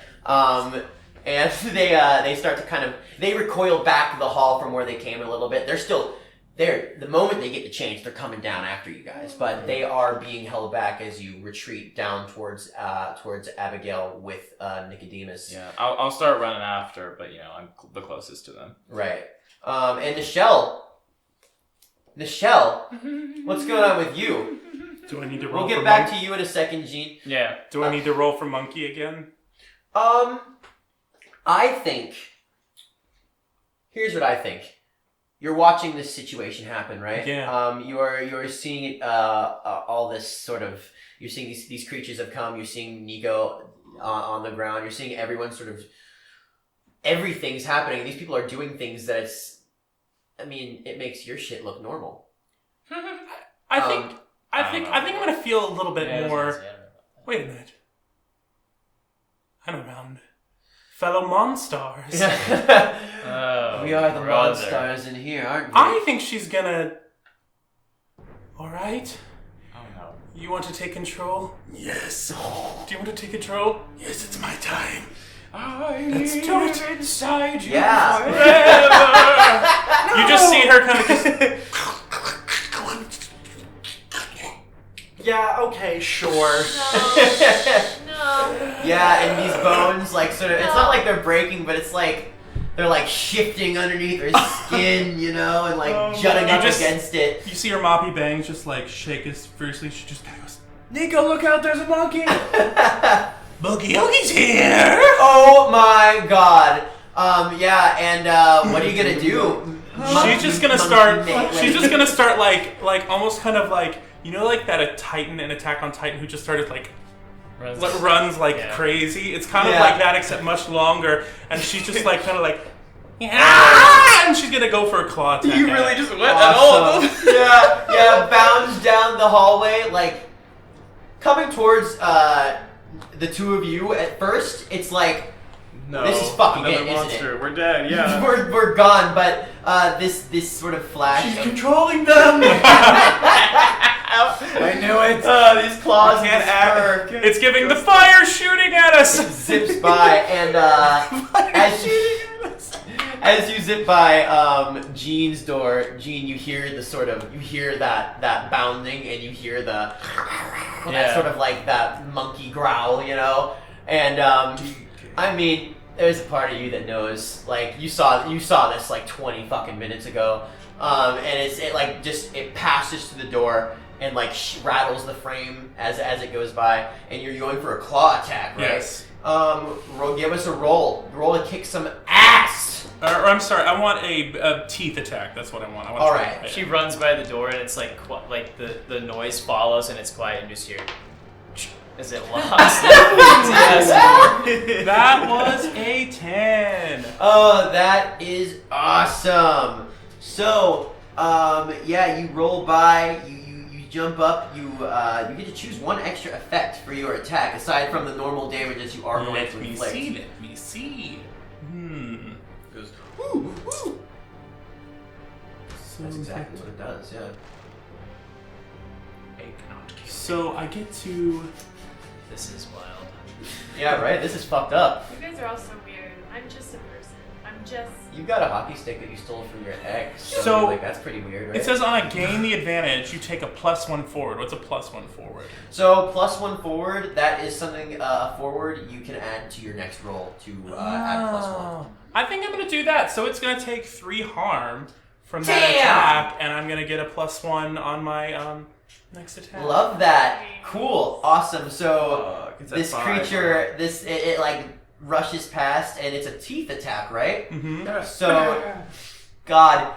And they start to they recoil back to the hall from where they came a little bit. They're still there. The moment they get the change, they're coming down after you guys, but they are being held back as you retreat down towards Abigail with Nicodemus. Yeah, I'll start running after, but I'm the closest to them. Right. And Nichelle, what's going on with you? Do I need to roll? We'll get back to you in a second, Gene. Yeah. Do I need to roll for monkey again? I think. Here's what I think. You're watching this situation happen, right? Yeah. You're seeing it. All this sort of. You're seeing these creatures have come. You're seeing Nico on the ground. You're seeing everyone sort of. Everything's happening. These people are doing things that it makes your shit look normal. I think I'm gonna feel a little bit more. Wait a minute. I'm around fellow Monstars. We are the Monstars in here, aren't we? I think she's gonna. All right. Oh no. You want to take control? Yes. Do you want to take control? Yes, it's my time. Let's do it. Inside you Yeah. forever. You just see her kind of just. Yeah, okay, sure. No. Yeah, and these bones, like, sort of, it's not like they're breaking, but it's like, they're like shifting underneath her skin, you know, and like jutting up against it. You see her moppy bangs just like shake as fiercely. She just kind of goes, Nico, look out, there's a monkey. Boogie Oogie's here. Oh my god. Yeah, and what are you gonna do? She's just gonna start like almost kind of like, you know, like that a Titan in Attack on Titan who just started like runs like crazy. It's kind of like that, except much longer. And she's just like kind of like, and she's gonna go for a claw attack. You really just went at all of them. Yeah, bounds down the hallway, like coming towards the two of you. At first, it's like, No, this is fucking another it, monster. isn't it? We're dead. Yeah. we're gone. But this sort of flash. She's controlling them! I knew it. These claws can't act. It's giving the fire shooting at us. zips by, and as you zip by Jean's door, Jean, you hear that bounding, and you hear that sort of like that monkey growl, you know, and I mean, there's a part of you that knows, like, you saw this like 20 fucking minutes ago, and it passes to the door and like rattles the frame as it goes by, and you're going for a claw attack, right? Yes. Give us a roll. Roll and kick some ass. Or I'm sorry, I want a teeth attack. That's what I want. All right. She runs by the door and it's like the noise follows and it's quiet and you just hear as it locks. That was a 10. Oh, that is awesome. So, you roll by. You jump up. You get to choose one extra effect for your attack aside from the normal damages you are going to inflict. Let me see. Goes, woo, woo. So That's exactly what it does. Yeah. So I get to. This is wild. Yeah. Right. This is fucked up. You guys are all so weird. I'm just a person. I'm just. You got a hockey stick that you stole from your ex. So like that's pretty weird, right? It says on a gain the advantage, you take a +1 forward. What's a +1 forward? So +1 forward. That is something forward you can add to your next roll to add +1. I think I'm gonna do that. So it's gonna take 3 harm from that attack, and I'm gonna get a +1 on my next attack. Love that. Cool. Awesome. So this creature, it like rushes past, and it's a teeth attack, right? Mm-hmm. So, God,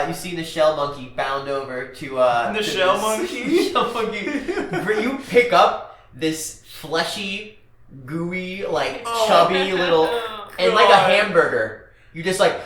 you see the shell monkey bound over to The shell monkey? Shell monkey. You pick up this fleshy, gooey, like chubby little, and like a hamburger. You just like.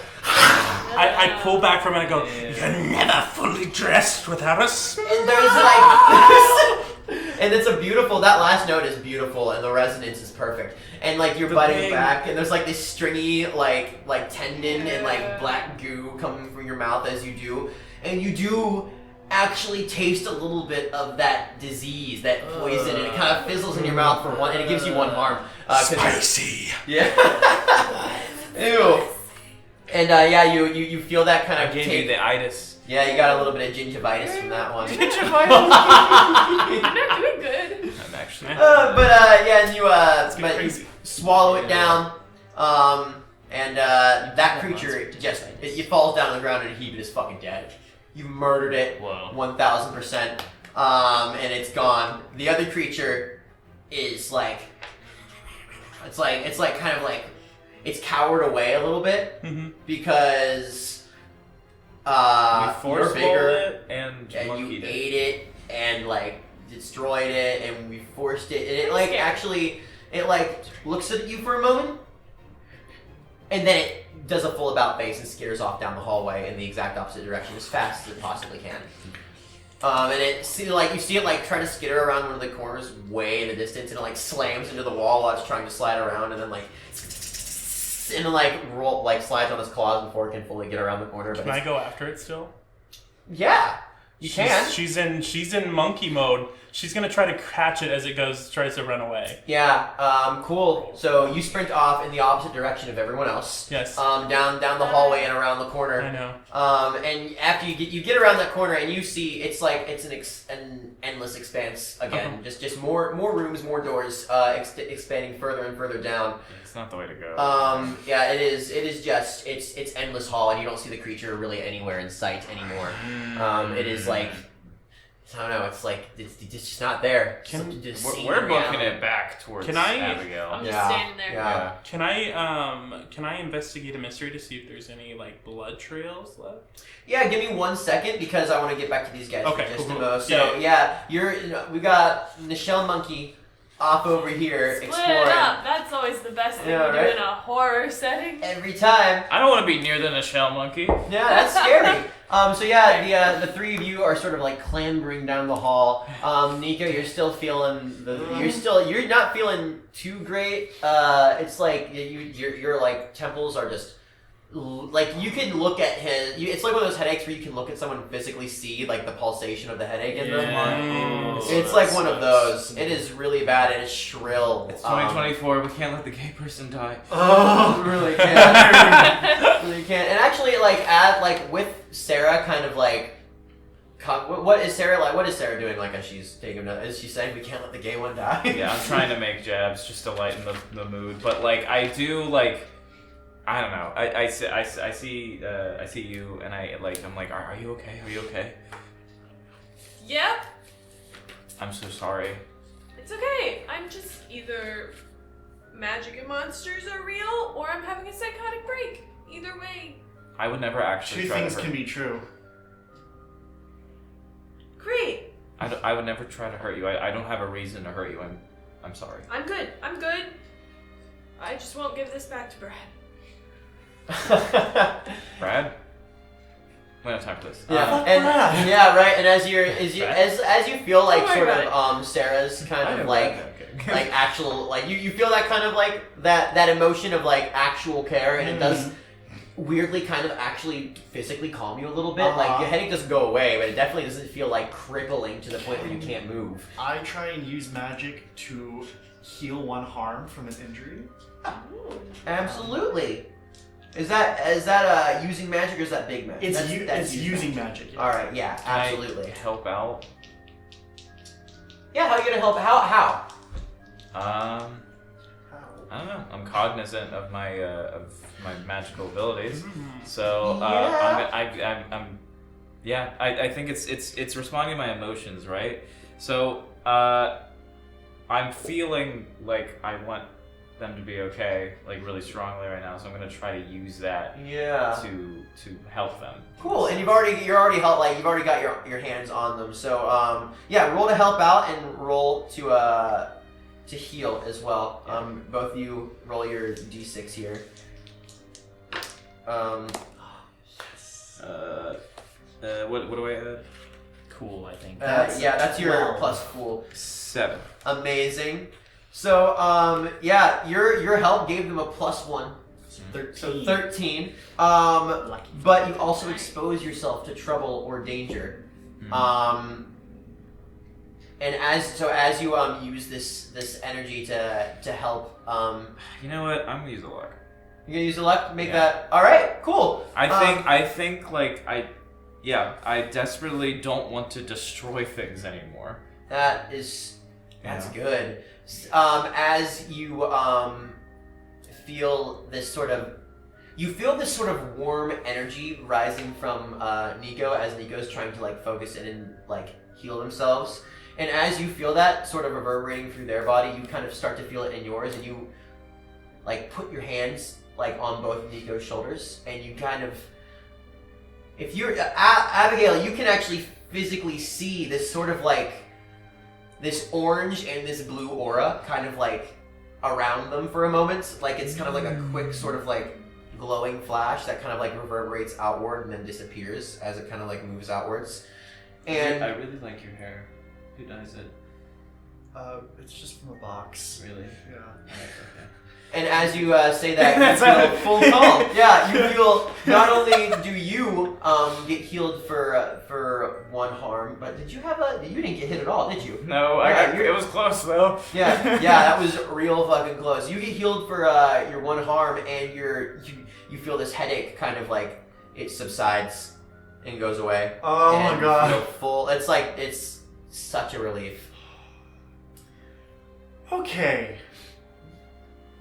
I pull back from it and I go, You're never fully dressed without a smile. And there's like, and it's a beautiful. That last note is beautiful, and the resonance is perfect. And like you're biting back, and there's like this stringy like tendon and like black goo coming from your mouth as you do, and you do actually taste a little bit of that disease, that poison, and it kind of fizzles in your mouth for one, and it gives you 1 harm. Spicy. Yeah. Ew. And you feel that kind of. I gave you the itis. Yeah, you got a little bit of gingivitis from that one. I'm not doing good. I'm actually. And you crazy. you swallow it down, and that creature it falls down on the ground in a heap and is fucking dead. You murdered it, 1,000%, and it's gone. The other creature is like, it's kind of like. It's cowered away a little bit because you're bigger and you ate it and like destroyed it, and we forced it, and it like actually it like looks at you for a moment, and then it does a full about face and skitters off down the hallway in the exact opposite direction as fast as it possibly can. And you see it like try to skitter around one of the corners way in the distance, and it like slams into the wall while it's trying to slide around, and then like. And then slides on his claws before it can fully get around the corner. But Can I go after it still? Yeah. You can. She's in monkey mode. She's gonna try to catch it as it tries to run away. Yeah, cool. So you sprint off in the opposite direction of everyone else. Yes. Down the hallway and around the corner. I know. And after you get around that corner and you see it's an endless expanse again. Just more rooms, more doors, expanding further and further down. It's not the way to go. Yeah, it is. It is just it's endless hall, and you don't see the creature really anywhere in sight anymore. It is like. I don't know. It's like it's just not there. We're booking it back towards Abigail. I'm just standing there. Yeah. Can I investigate a mystery to see if there's any like blood trails left? Yeah. Give me 1 second because I want to get back to these guys Okay, for just cool. a moment. So we got Nichelle Monkey off over here Split exploring. it up. That's always the best thing to do in a horror setting. Every time. I don't want to be near the Nichelle monkey. Yeah, that's scary. So yeah, the three of you are sort of like clambering down the hall. Nico, you're still feeling you're not feeling too great. It's like your like temples are just like you can look at it's like one of those headaches where you can look at someone and physically see like the pulsation of the headache in them. It's like one of those. It is really bad and it's shrill. It's 2024. We can't let the gay person die. Oh, really can't. Really can't. And actually, like with Sarah, kind of like, what is Sarah like? What is Sarah doing? Like, as she's taking, is she saying we can't let the gay one die? Yeah, I'm trying to make jabs just to lighten the mood, but like I do like. I don't know. I see you, and I'm like, are you okay? Are you okay? Yep. I'm so sorry. It's okay. I'm just either magic and monsters are real, or I'm having a psychotic break. Either way. I would never actually. Two try things to hurt can be true. Great. I would never try to hurt you. I don't have a reason to hurt you. I'm sorry. I'm good. I just won't give this back to Brad. Brad? We don't have time for this. Yeah, right. And as you feel like Don't sort worry of Sarah's kind of like Okay. like actual like you feel that kind of like that emotion of like actual care, and it does weirdly kind of actually physically calm you a little bit. Like your headache doesn't go away, but it definitely doesn't feel like crippling to the point where you can't move. I try and use magic to heal one harm from an injury. Absolutely. Is that using magic or is that big magic? It's using magic. Yeah. All right. Yeah. Absolutely. Can I help out? Yeah. How are you gonna help? How? I don't know. I'm cognizant of my magical abilities, so I think it's responding to my emotions, right? So I'm feeling like I want them to be okay, like really strongly right now. So I'm gonna try to use that to help them. Cool. And you've already helped. Like you've already got your hands on them. So roll to help out and roll to heal as well. Both of you roll your d6 here. What do I add? Cool, I think. That's your 12. plus cool. 7. Amazing. So your help gave them a +1. 13. But you also expose yourself to trouble or danger. And as you use this energy to help, You know what? I'm gonna use a luck. you're gonna use the luck to make that. All right, cool. I think I desperately don't want to destroy things anymore. That's good. As you feel this sort of warm energy rising from Nico as Nico's trying to like focus in and like heal themselves. And as you feel that sort of reverberating through their body, you kind of start to feel it in yours, and you like put your hands like on both Nico's shoulders, and you kind of, if you're Abigail, you can actually physically see this sort of like this orange and this blue aura kind of like around them for a moment. Like it's kind of like a quick sort of like glowing flash that kind of like reverberates outward and then disappears as it kind of like moves outwards. And I really like your hair. Who dyes it? It's just from a box. Really? Yeah. And as you say that, That's you a feel full calm. Yeah, you feel not only do you get healed for one harm, but did you have you didn't get hit at all, did you? No, it was close though. Yeah, that was real fucking close. You get healed for your one harm, and you feel this headache kind of like it subsides and goes away. Oh and my god. You feel full. It's such a relief. Okay.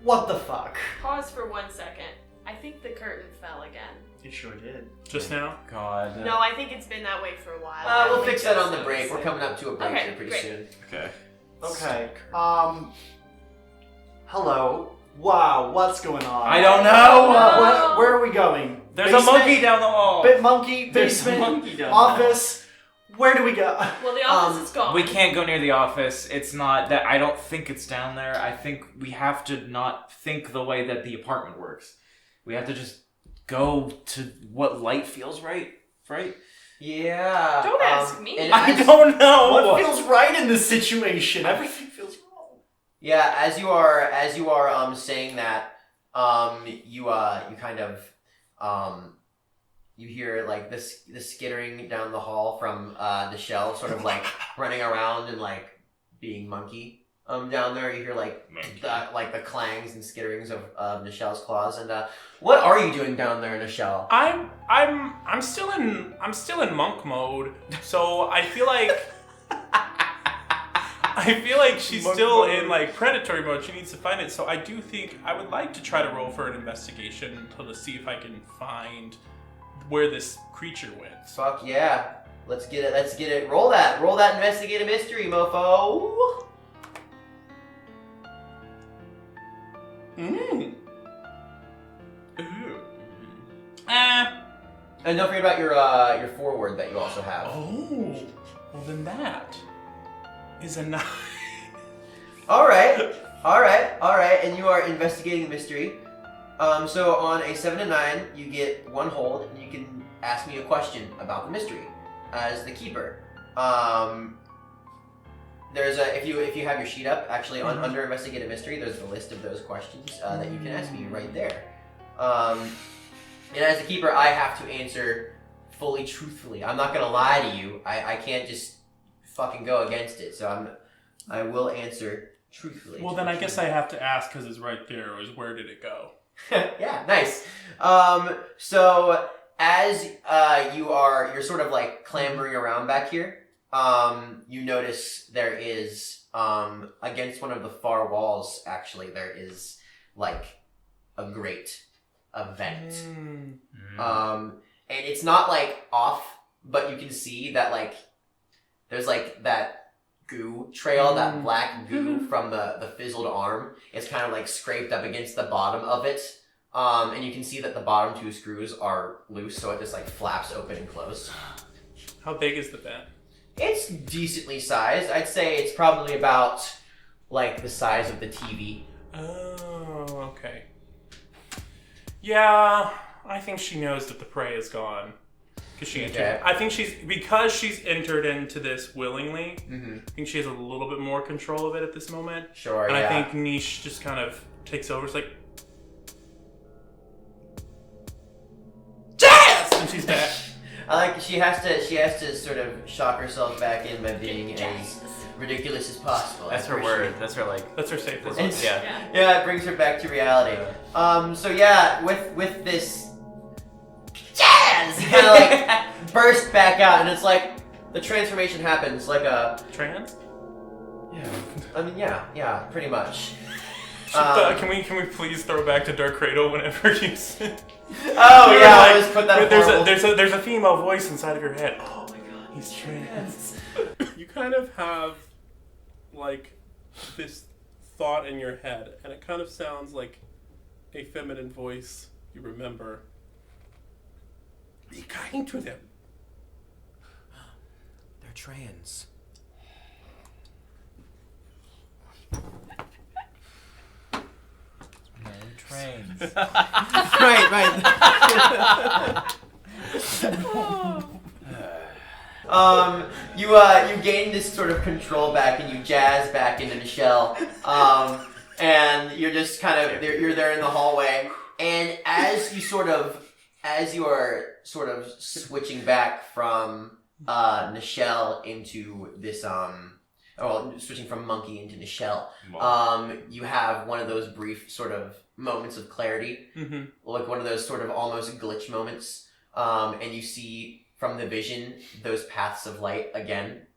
What the fuck? Pause for 1 second. I think the curtain fell again. It sure did. Just now? God. No, I think it's been that way for a while. We'll fix that on the break. We're coming up to a break Okay, here pretty great. soon. Okay. Okay. Hello. Wow, what's going on? I don't know. Where are we going? There's Basement? a monkey down the hall. Bit monkey, There's a basement, monkey down office. Where do we go? Well, the office is gone. We can't go near the office. It's not that. I don't think it's down there. I think we have to not think the way that the apartment works. We have to just go to what light feels right. Right? Yeah. Don't ask me. and I as- don't know. What feels right in this situation? Everything feels wrong. Yeah, as you are saying that, you kind of you hear like the skittering down the hall from the shell, sort of like running around and like being monkey down there. You hear like the clangs and skitterings of Nichelle's claws. And what are you doing down there, Nichelle? I'm still in monk mode, so I feel like she's still in like predatory mode. She needs to find it. So I do think I would like to try to roll for an investigation to see if I can find where this creature went. Fuck yeah. Let's get it. Roll that investigate a mystery, mofo. Ooh. And don't forget about your forward that you also have. Oh. Well, then that is a 9. All right. And you are investigating the mystery. So on a 7 to 9, you get 1 hold, and you can ask me a question about the mystery as the keeper. There's if you have your sheet up, actually on under investigate a mystery, there's a list of those questions that you can ask me right there. And as the keeper, I have to answer fully truthfully. I'm not gonna lie to you. I can't just fucking go against it. So I will answer truthfully. Well, then I guess I have to ask because it's right there. Is where did it go? Yeah, nice. So as you're sort of like clambering around back here, you notice there is against one of the far walls, actually, there is like a grate, a vent. And it's not like off, but you can see that like there's like that goo trail, that black goo from the fizzled arm. It's kind of like scraped up against the bottom of it. And you can see that the bottom 2 screws are loose, so it just like flaps open and close. How big is the vent? It's decently sized. I'd say it's probably about like the size of the TV. Oh, okay. Yeah, I think she knows that the prey is gone. Because she entered. I think because she's entered into this willingly. I think she has a little bit more control of it at this moment. Sure. And yeah. I think Niche just kind of takes over. It's like, Jazz! And she's back. I like she has to sort of shock herself back in by being as ridiculous as possible. That's her word. That's her like. That's her safe word. Yeah. Yeah, it brings her back to reality. So yeah, with this jazz kind of like burst back out, and it's like the transformation happens like a Trans? Yeah. I mean, yeah, pretty much. Can we please throw back to Dark Cradle whenever you say? Oh yeah, I just put that. There's a female voice inside of your head. Oh my god, he's trans. You kind of have like this thought in your head, and it kind of sounds like a feminine voice you remember. Be kind to them. They're trans. No trains. Right. You gain this sort of control back, and you jazz back into Nichelle. And you're just kind of you're there in the hallway, and as you are sort of switching back from Nichelle into this switching from Monkey into Nichelle, you have one of those brief sort of moments of clarity, like one of those sort of almost glitch moments, and you see from the vision those paths of light again.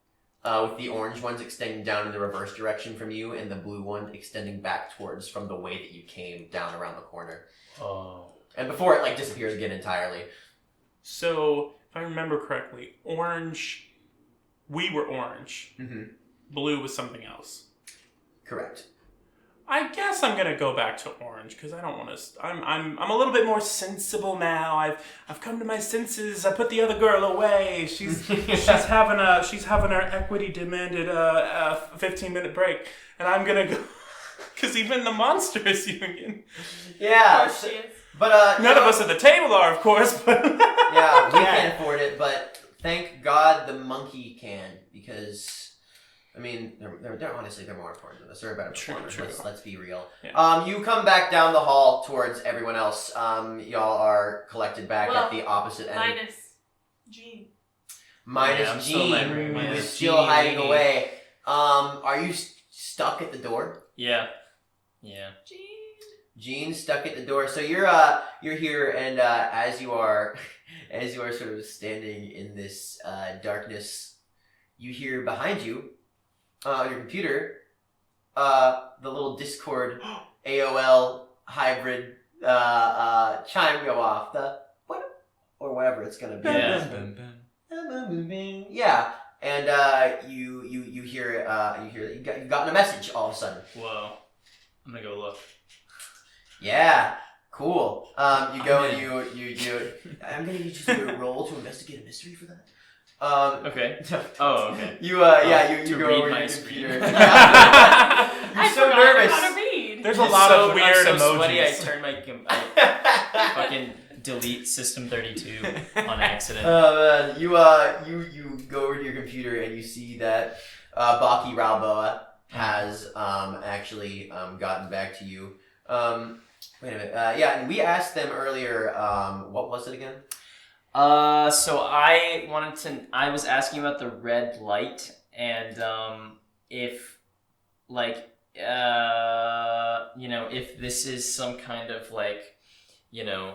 With the orange ones extending down in the reverse direction from you, and the blue one extending back towards from the way that you came down around the corner. Oh. And before it disappears again entirely. So, if I remember correctly, orange, we were orange. Mm-hmm. Blue was something else. Correct. I guess I'm gonna go back to orange because I don't want to. I'm a little bit more sensible now. I've come to my senses. I put the other girl away. She's having her equity demanded a 15-minute break, and I'm gonna go because even the Monsters Union. Yeah. Of course she is. But none of us at the table are, of course. But yeah, we can't afford it. But thank God the monkey can, because. I mean, they're honestly more important than us. They're better performers. True. Let's be real. Yeah. You come back down the hall towards everyone else. Y'all are collected back at the opposite end. Minus Jean. Minus I'm still in my room. Jean, who is Minus still Jean. hiding away. Are you stuck at the door? Yeah. Jean. Jean's stuck at the door. So you're here, and as you are sort of standing in this darkness, you hear behind you. On your computer, the little Discord AOL hybrid chime go off. The what or whatever it's gonna be. Yeah, and you hear you've gotten a message all of a sudden. Whoa. I'm gonna go look. Yeah, cool. You go and you. I'm gonna need you to do a roll to investigate a mystery for that. Okay. Oh, okay. You to go read over my your screen. computer. I You're so forgot nervous. how to read. there's a lot of weird I'm so emojis. sweaty, I turned I fucking delete System 32 on accident. Man, you go over to your computer and you see that Baki Ralboa has actually gotten back to you. Wait a minute. Yeah, and we asked them earlier. What was it again? So I was asking about the red light and if if this is some kind of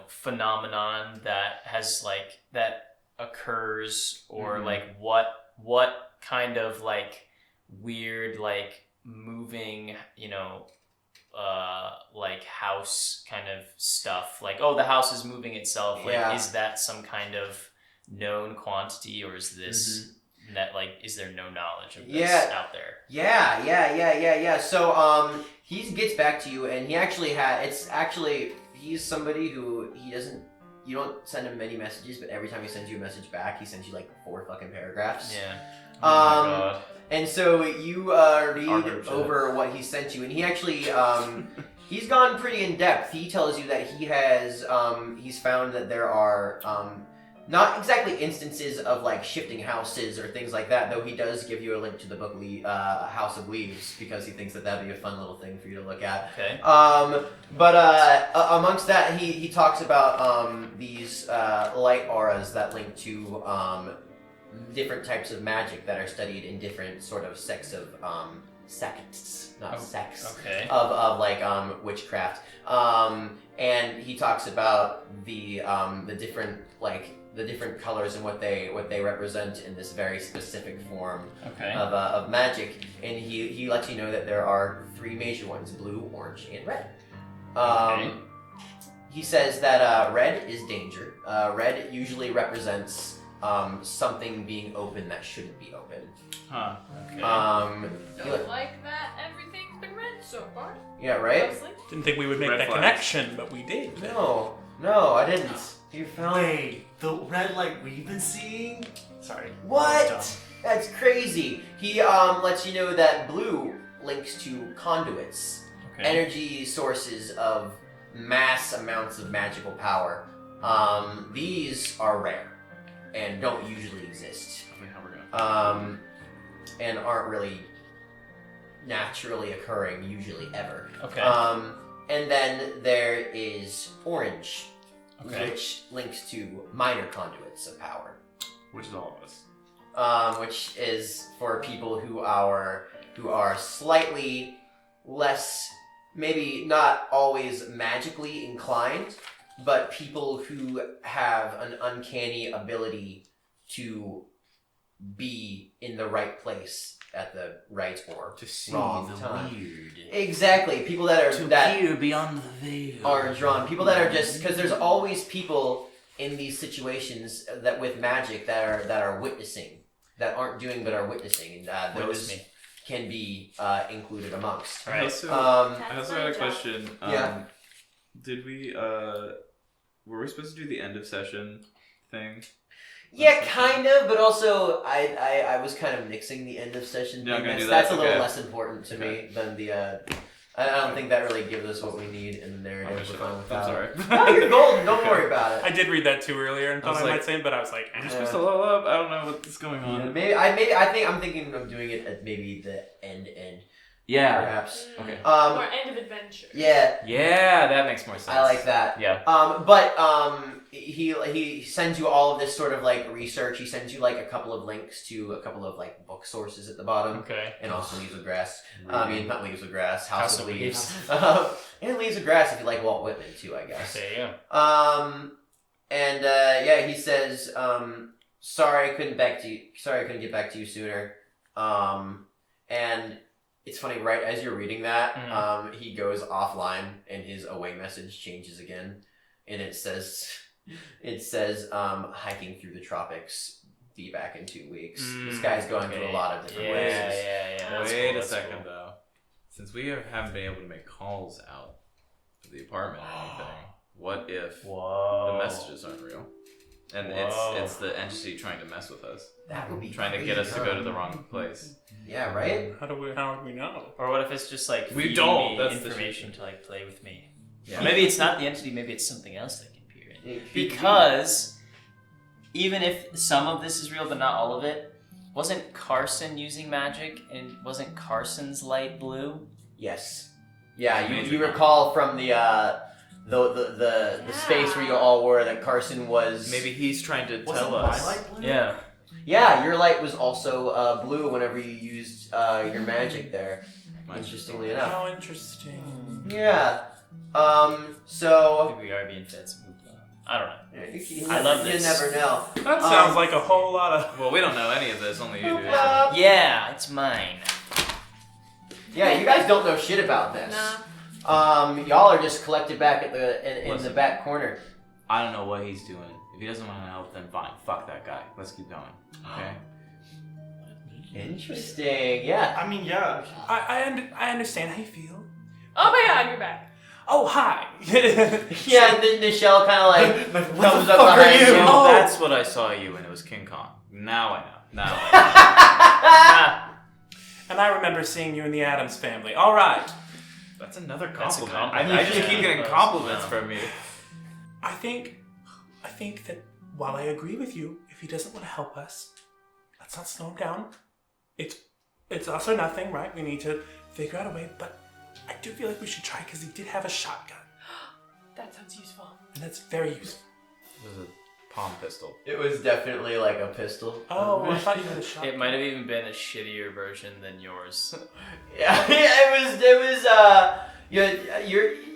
phenomenon that has that occurs or what kind of weird moving house kind of stuff, the house is moving itself, is that some kind of known quantity, or is this that is there no knowledge of this out there? Yeah. So he gets back to you, and he actually he's somebody who you don't send him many messages, but every time he sends you a message back, he sends you 4 fucking paragraphs. Yeah. Oh my God. And so you read over what he sent you, and he actually he's gone pretty in depth. He tells you that he has he's found that there are not exactly instances of shifting houses or things like that, though he does give you a link to the book House of Leaves, because he thinks that that'd be a fun little thing for you to look at. Okay. But amongst that, he talks about these light auras that link to different types of magic that are studied in different sort of sects of sects, not sex. Okay. Of witchcraft. And he talks about the different colors and what they represent in this very specific form of magic. And he lets you know that there are 3 major ones: blue, orange, and red. He says that red is danger. Red usually represents something being open that shouldn't be open. Huh. Okay. Don't like that everything's been red so far. Yeah, right? Mostly. Didn't think we would make Red that flags. connection, but we did. No, I didn't. You found Wait, the red light we've been seeing? Sorry. what? Dumb. That's crazy. He lets you know that blue links to conduits, energy sources of mass amounts of magical power. These are rare. and don't usually exist. I mean, how we're gonna. And aren't really naturally occurring usually ever. Okay. And then there is orange, Okay. which links to minor conduits of power. Which is all of us. Which is for people who are slightly less, maybe not always magically inclined, but people who have an uncanny ability to be in the right place at the right or To see wrong the time. weird. Exactly, people that are Hear beyond the veil. are drawn. People that are just because there's always people in these situations that with magic that are witnessing, that aren't doing but are witnessing, and Witness those me. can be included amongst. Right. I also That's had my a job. question. Yeah. Did we were we supposed to do the end of session thing? Yeah, kind of, but also I was kind of nixing the end of session You're not thing. gonna do That's that? a little Okay. less important to me than the. I don't think that really gives us what we need in the narrative. Okay, We're shut fine up. with I'm that. sorry. No, you're golden. Don't worry about I it. did read that too earlier and I thought was I like- might say it, but I was like, We're supposed to level up. I don't know what's going on. I'm thinking of doing it at maybe the end, Yeah. perhaps. Okay. Or end of adventure. Yeah, Yeah, that makes more sense. I like that. Yeah. But he sends you all of this sort of like research. He sends you like a couple of links to a couple of like book sources at the bottom, Okay. and also Leaves of Grass. I mean, not Leaves of Grass, House of Leaves. Leaves. And Leaves of Grass if you like Walt Whitman too, I guess. There you go. Yeah, he says, sorry I couldn't get back to you sooner. And it's funny, right as you're reading that, he goes offline and his away message changes again, and it says, hiking through the tropics. Be back in 2 weeks. This guy's going through a lot of different places. Yeah. That's Wait cool, a that's second cool. though. Since we haven't been able to make calls out to the apartment or anything, what if Whoa. the messages aren't real? And Whoa. it's the entity trying to mess with us. That would be Trying to crazy, get us to huh? go to the wrong place. Yeah, right? how do we know? Or what if it's just like We feeding don't, me that's the information shit. to like play with me? Yeah. Or maybe it's not the entity, maybe it's something else that can peer in. It could be. Because even if some of this is real but not all of it, wasn't Carson using magic and wasn't Carson's light blue? Yes. Yeah, you recall from the space where you all were that Carson was. Maybe he's trying to Wasn't tell my us. light blue? Yeah. Yeah, your light was also blue whenever you used your magic there. Interestingly enough. How interesting. Yeah. I So. think we are being fed some hoopla. I don't know. You I love this. never know. That sounds like a whole lot of. Well, we don't know any of this. Only you do. Yeah, it's mine. Yeah, you guys don't know shit about this. Nah. Y'all are just collected back at in the Listen. back corner. I don't know what he's doing. If he doesn't want to help, then fine. Fuck that guy. Let's keep going. Okay. Interesting. Yeah. I mean, yeah. I understand how you feel. Oh my god, you're back. Oh, hi. Yeah, and then Nichelle kind of like What comes the up fuck are behind you? you. Oh, that's what I saw you when it was King Kong. Now I know. Now I know. And I remember seeing you in the Addams Family. All right. That's another That's a compliment. compliment. I just keep getting Yeah. compliments No. from you. I think that while I agree with you, if he doesn't want to help us, let's not slow him down. It's us or nothing, right? We need to figure out a way, but I do feel like we should try because he did have a shotgun, That sounds useful. and that's very useful. It was a palm pistol. It was definitely like a pistol. Oh, I thought you had a shotgun. It might have even been a shittier version than yours. Yeah,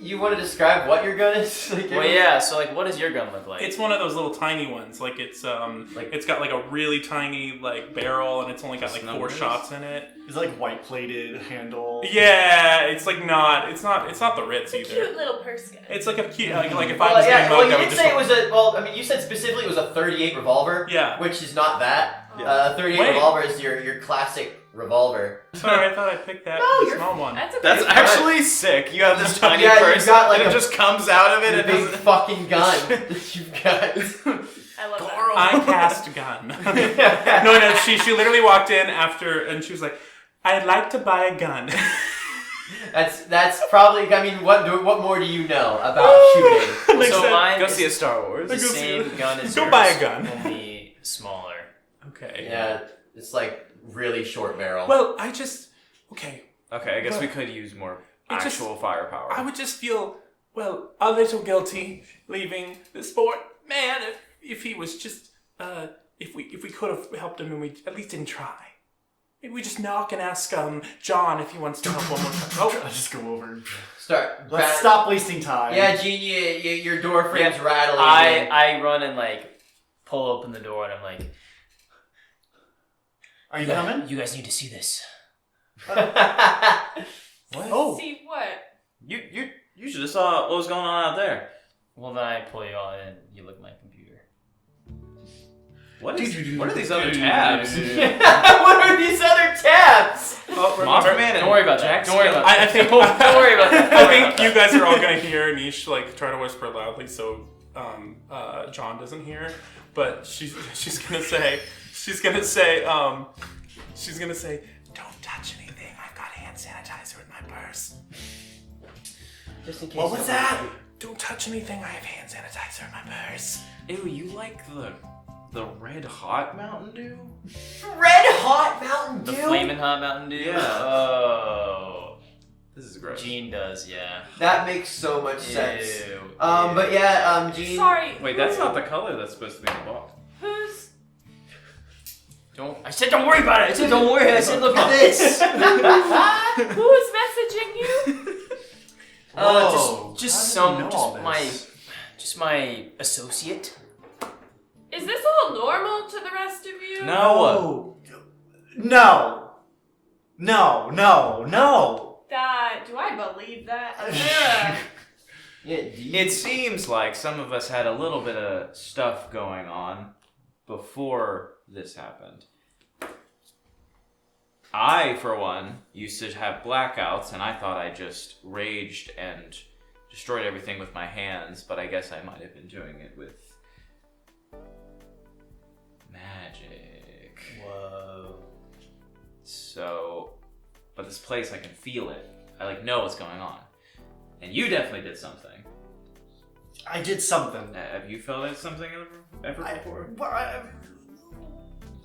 you want to describe what your gun is? Like, Well, yeah, so like, what does your gun look like? It's one of those little tiny ones. Like it's it's got like a really tiny like barrel, and it's only got like 4 Numbers? shots in it. It's like white plated handle. Yeah, it's like not. It's not the Ritz It's a either. cute little purse gun. It's like a cute. Like if I Well, was yeah, getting well, mugged, you I would did just. say it was a. Well, I mean, you said specifically it was a .38 revolver. Yeah. Which is not that. Yeah. 38 Wait. revolver is your classic revolver. Sorry, I thought I picked that No, the you're- small one. That's a That's pretty actually sick. You have this tiny Yeah, you purse, got, like, and it a- just comes out of it, The and big it's fucking gun that you've got. I love Koro. I cast gun. no, she literally walked in after, and she was like, "I'd like to buy a gun." That's probably. I mean, what more do you know about shooting? Like So said, mine go is see a Star Wars. the Go see same it. gun as Go yours, buy a gun. only smaller. Okay. Yeah, it's like really short barrel. Well, okay. Okay, I guess Well, we could use more it just- actual firepower. I would just feel, well, a little guilty leaving the sport. Man, if he was just, if we could have helped him and we at least didn't try. Maybe we just knock and ask John if he wants to help one more time. I'll just go over and Let's stop wasting time. Yeah, Gene, your door frame's rattling. I run and like pull open the door and I'm like, Are you coming? you guys need to see this. What? Oh. See what? You should have saw what was going on out there. Well, then I pull you all in. You look at my computer. What are these other tabs? What are these other tabs? Oh, Monster Man and Don't worry about that. Jack Don't worry about I think Don't worry about that. I think you guys are all gonna hear Nish like try to whisper loudly so John doesn't hear. But she's gonna say, don't touch anything. I've got hand sanitizer in my purse. Just in case. What was that? Don't touch anything. I have hand sanitizer in my purse. Ew, you like the red hot Mountain Dew? Red Hot Mountain The Dew? flaming hot Mountain Dew? Yeah. Oh. This is gross. Gene does, yeah. That makes so much sense. Ew. But yeah, Gene. Sorry. Wait, that's not the color that's supposed to be in the box. Who's? I said don't worry about it. I said don't worry. I said look at this. Who's messaging you? Whoa. Just How did you know all my associate. Is this all normal to the rest of you? No. No. No. Do I believe that? Is there Yeah, It seems like some of us had a little bit of stuff going on before this happened. I, for one, used to have blackouts, and I thought I just raged and destroyed everything with my hands, but I guess I might have been doing it with magic. Whoa. So, but this place, I can feel it. I know what's going on. And you definitely did something. I did something. Have you felt something ever before?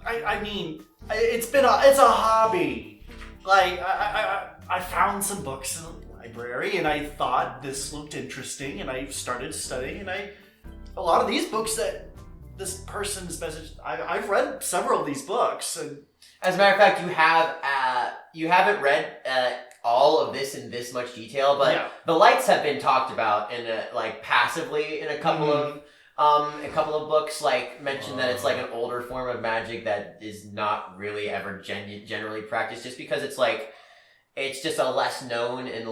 I mean, it's a hobby. Like I found some books in the library, and I thought this looked interesting, and I started studying, and a lot of these books that this person's message, I've read several of these books, and As a matter of fact, you haven't read all of this in this much detail, but Yeah. the lights have been talked about in passively in a couple of books, mention that it's an older form of magic that is not really ever generally practiced, just because it's just a less known and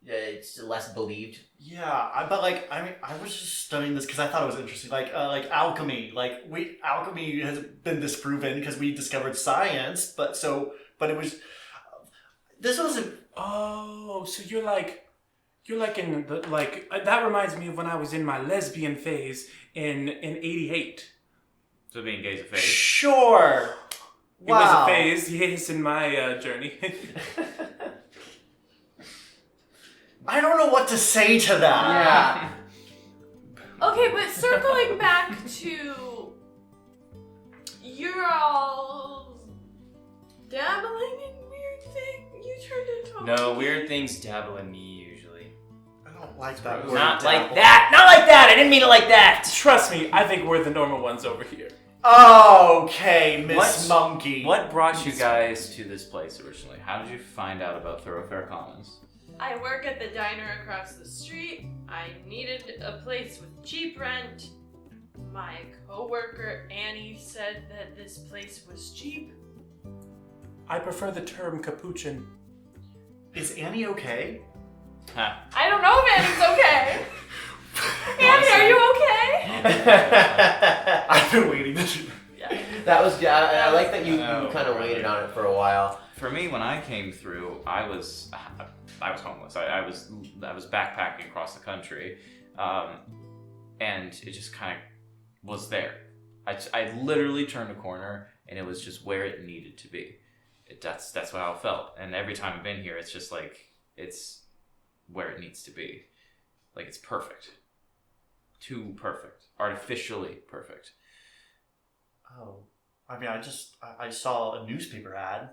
it's less believed. yeah. I was just studying this because I thought it was interesting. Like alchemy. Alchemy has been disproven because we discovered science, but it was. This wasn't. Oh, so you're in the that reminds me of when I was in my lesbian phase in '88. So being gay's a phase. Sure. It was a phase, yes, in my journey. I don't know what to say to that. Yeah. Okay, but circling back to you're all dabbling in weird things. You turned into No, weird things dabble in me usually. I don't like that word. Not like dabble. that. Not like that. I didn't mean it like that. Trust me, I think we're the normal ones over here. Okay, Miss What- Monkey. What brought you guys to this place originally? How did you find out about Thoroughfare Commons? I work at the diner across the street. I needed a place with cheap rent. My coworker Annie said that this place was cheap. I prefer the term capuchin. Is Annie okay? Huh. I don't know if Annie's okay. Annie, are you okay? I've been waiting to. That was good. I like that you Oh, kind of waited on it for a while. For me, when I came through, I was homeless. I was backpacking across the country, and it just kind of was there. I literally turned a corner, and it was just where it needed to be. That's how I felt. And every time I've been here, it's just it's where it needs to be. It's perfect. Too perfect. Artificially perfect. Oh, I mean, I saw a newspaper ad,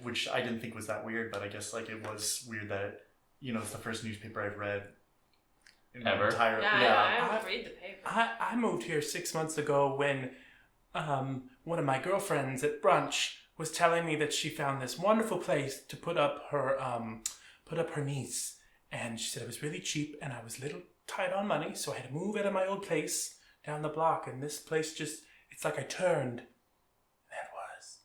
which I didn't think was that weird, but I guess like it was weird that it's the first newspaper I've read in my Ever? entire I don't read the paper. I moved here 6 months ago when one of my girlfriends at brunch was telling me that she found this wonderful place to put up her niece, and she said it was really cheap, and I was a little tight on money, so I had to move out of my old place down the block, and this place it's like I turned, and that was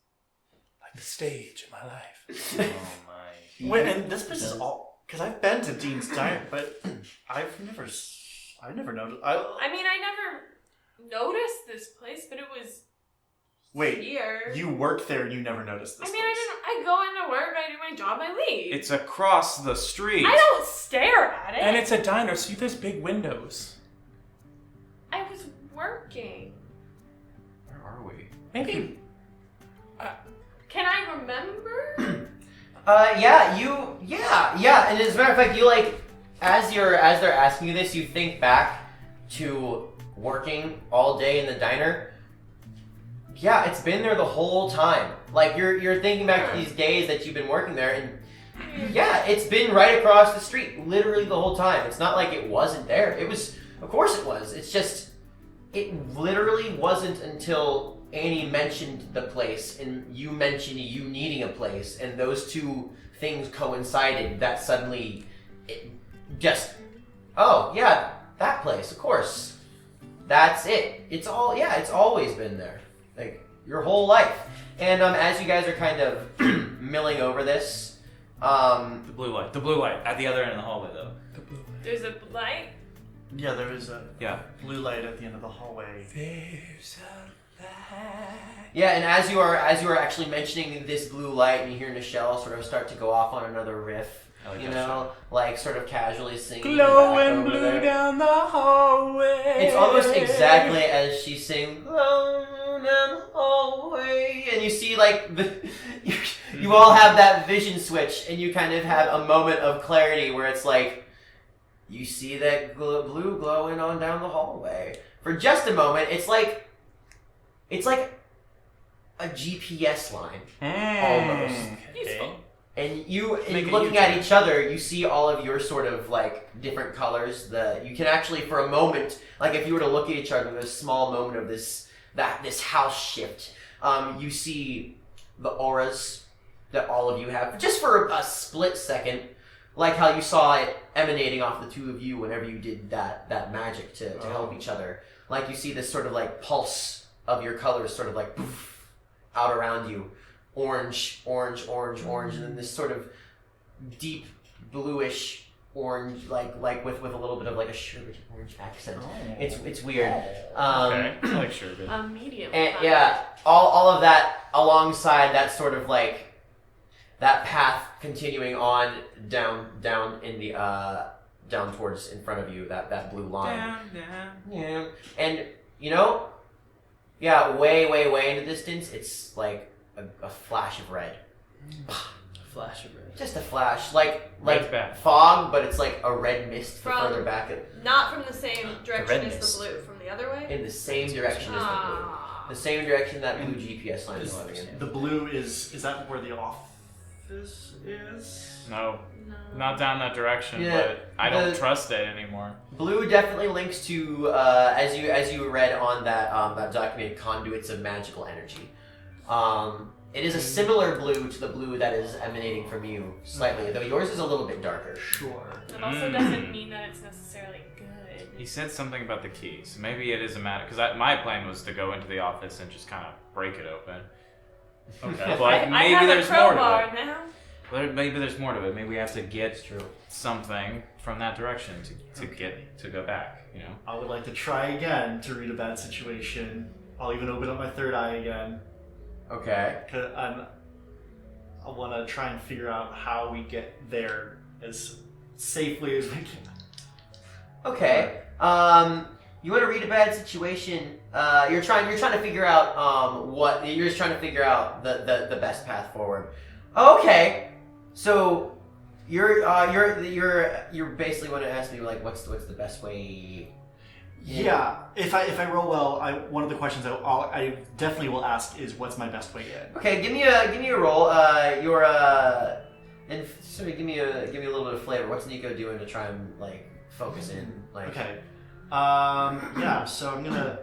like the stage of my life. Oh my. Wait, and this place is all because I've been to Dean's Diner, but I've never noticed. I mean, I never noticed this place, but it was here. You work there and you never noticed this. I mean, place. I go into work, I do my job, I leave. It's across the street. I don't stare at it. And it's a diner, so there's big windows. I was working. Where are we? Maybe. Can I remember? Yeah. And as a matter of fact, you as they're asking you this, you think back to working all day in the diner. Yeah, it's been there the whole time. Like you're thinking back to these days that you've been working there, and yeah, it's been right across the street, literally the whole time. It's not like it wasn't there. It was, of course it was. It's just, it literally wasn't until Annie mentioned the place and you mentioned you needing a place, and those two things coincided that suddenly it just, oh yeah, that place, of course. That's it. It's always been there. Like, your whole life. And as you guys are kind of milling over this, The blue light at the other end of the hallway, though. There's a light. Yeah, there is a Yeah. blue light at the end of the hallway. There's a light. yeah, and as you are actually mentioning this blue light, and you hear Nichelle sort of start to go off on another riff, I like that like sort of casually singing. Glowing back over blue there. down the hallway. It's almost exactly as she's singing "Glow down the hallway," and you see like you all have that vision switch, and you kind of have a moment of clarity where it's like you see that blue glowing on down the hallway. For just a moment, it's like a GPS line almost. Useful. And you, Make a looking U-turn. at each other, you see all of your sort of like different colors. You can actually, for a moment, like if you were to look at each other, this small moment of this house shift, you see the auras that all of you have, just for a split second, like how you saw it emanating off the two of you whenever you did that magic to help each other. Like you see this sort of like pulse of your colors, sort of like poof, out around you. Orange, orange, orange, orange, and then this sort of deep bluish orange, like with a little bit of like a sherbet orange accent. It's weird. Okay. I like sherbet. Medium. And yeah, all of that alongside that sort of like that path continuing on down in the down towards in front of you, that blue line. Yeah, and way in the distance, it's like a flash of red. Flash of red. Just a flash, like Red's bad. fog, but it's like a red mist From- further back Not from the same direction as redness. the blue, from the other way. in the same direction as the blue. Ah. The same direction that blue GPS line is moving in. The blue is that where the office is? No, No. not down that direction. Yeah, But I don't the- trust it anymore. Blue definitely links to as you read on that document, conduits of magical energy. It is a similar blue to the blue that is emanating from you slightly, though yours is a little bit darker. Sure. It also doesn't mean that it's necessarily good. He said something about the key, so maybe it is a matter. Because my plan was to go into the office and just kind of break it open. Okay. But I maybe have there's a more to crowbar it. now. But maybe there's more to it. Maybe we have to get something from that direction to go back. You know. I would like to try again to read a bad situation. I'll even open up my third eye again. Okay. I want to try and figure out how we get there as safely as we can. Okay. You want to read a bad situation? You're trying to figure out you're just trying to figure out the best path forward. Okay. So you're basically want to ask me like what's the best way? Yeah. If I roll well, one of the questions I definitely will ask is what's my best way in. Okay, give me a roll. And sorry, give me a little bit of flavor. What's Nico doing to try and like focus in? Like, Okay. Yeah. So I'm gonna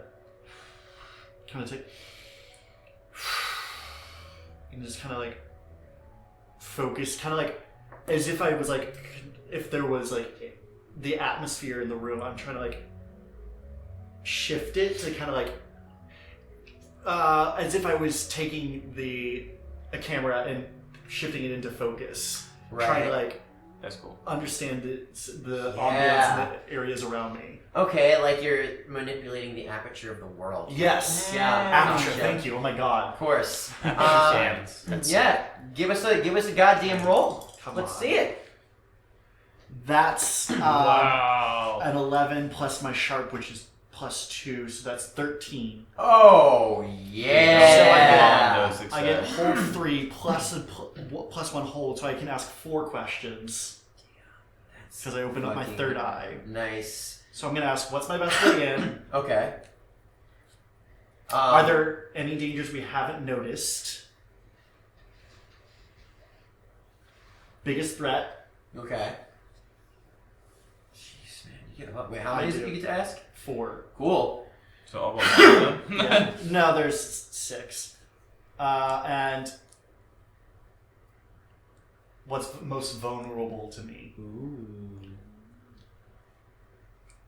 kind of take and just kind of like focus, kind of like as if I was like, if there was like the atmosphere in the room. I'm trying to like shift it to kind of like as if I was taking a camera and shifting it into focus, trying to like That's cool. understand the ambience and the areas around me. Okay, like you're manipulating the aperture of the world. Yes. Yeah. Aperture. Gotcha. Thank you. Oh my god. Of course. That's Give us a goddamn roll. Come Let's on. see it. That's Wow. an 11 plus my sharp, which is +2, so that's 13. Oh yeah. So I get hold 3 plus plus 1 hold, so I can ask 4 questions because I open up my Fucking third eye. Nice. So I'm gonna ask, what's my best way in? Okay. Are there any dangers we haven't noticed? Biggest threat? Okay. Jeez, man, you get up. Wait, how I many did do. you get to ask? 4. Cool. So all but one of them. Yeah. No, there's 6. And what's most vulnerable to me?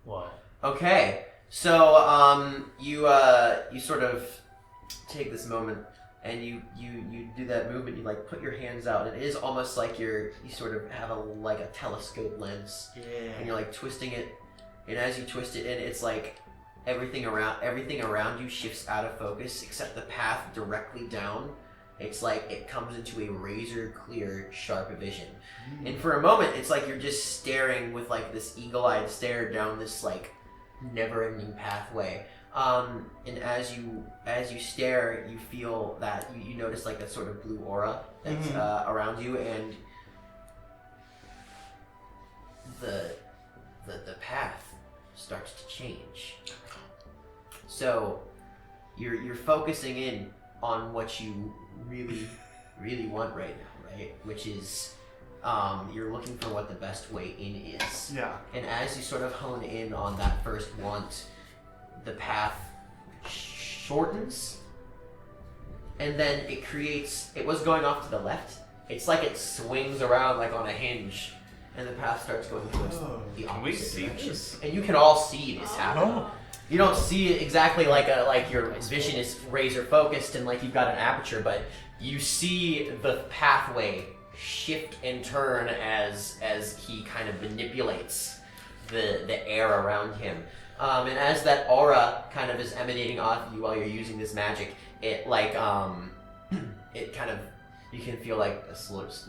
Wow. Okay. So you sort of take this moment and you do that movement. You like put your hands out, and it is almost like you sort of have a telescope lens, and you're like twisting it. And as you twist it in, it's like everything around you shifts out of focus except the path directly down. It's like it comes into a razor clear, sharp vision. And for a moment, it's like you're just staring with like this eagle-eyed stare down this like never-ending pathway. And as you stare, you feel that you notice like that sort of blue aura that's around you, and the path starts to change. So you're focusing in on what you really want right now, right? Which is you're looking for what the best way in is. Yeah. And as you sort of hone in on that first want, the path shortens, and then it was going off to the left. It's like it swings around like on a hinge, and the path starts going towards the opposite Can we see direction. this? And you can all see this happen. Oh. You don't see it exactly like your vision is razor focused and like you've got an aperture, but you see the pathway shift and turn as he kind of manipulates the air around him. And as that aura kind of is emanating off you while you're using this magic, it like it kind of, you can feel like a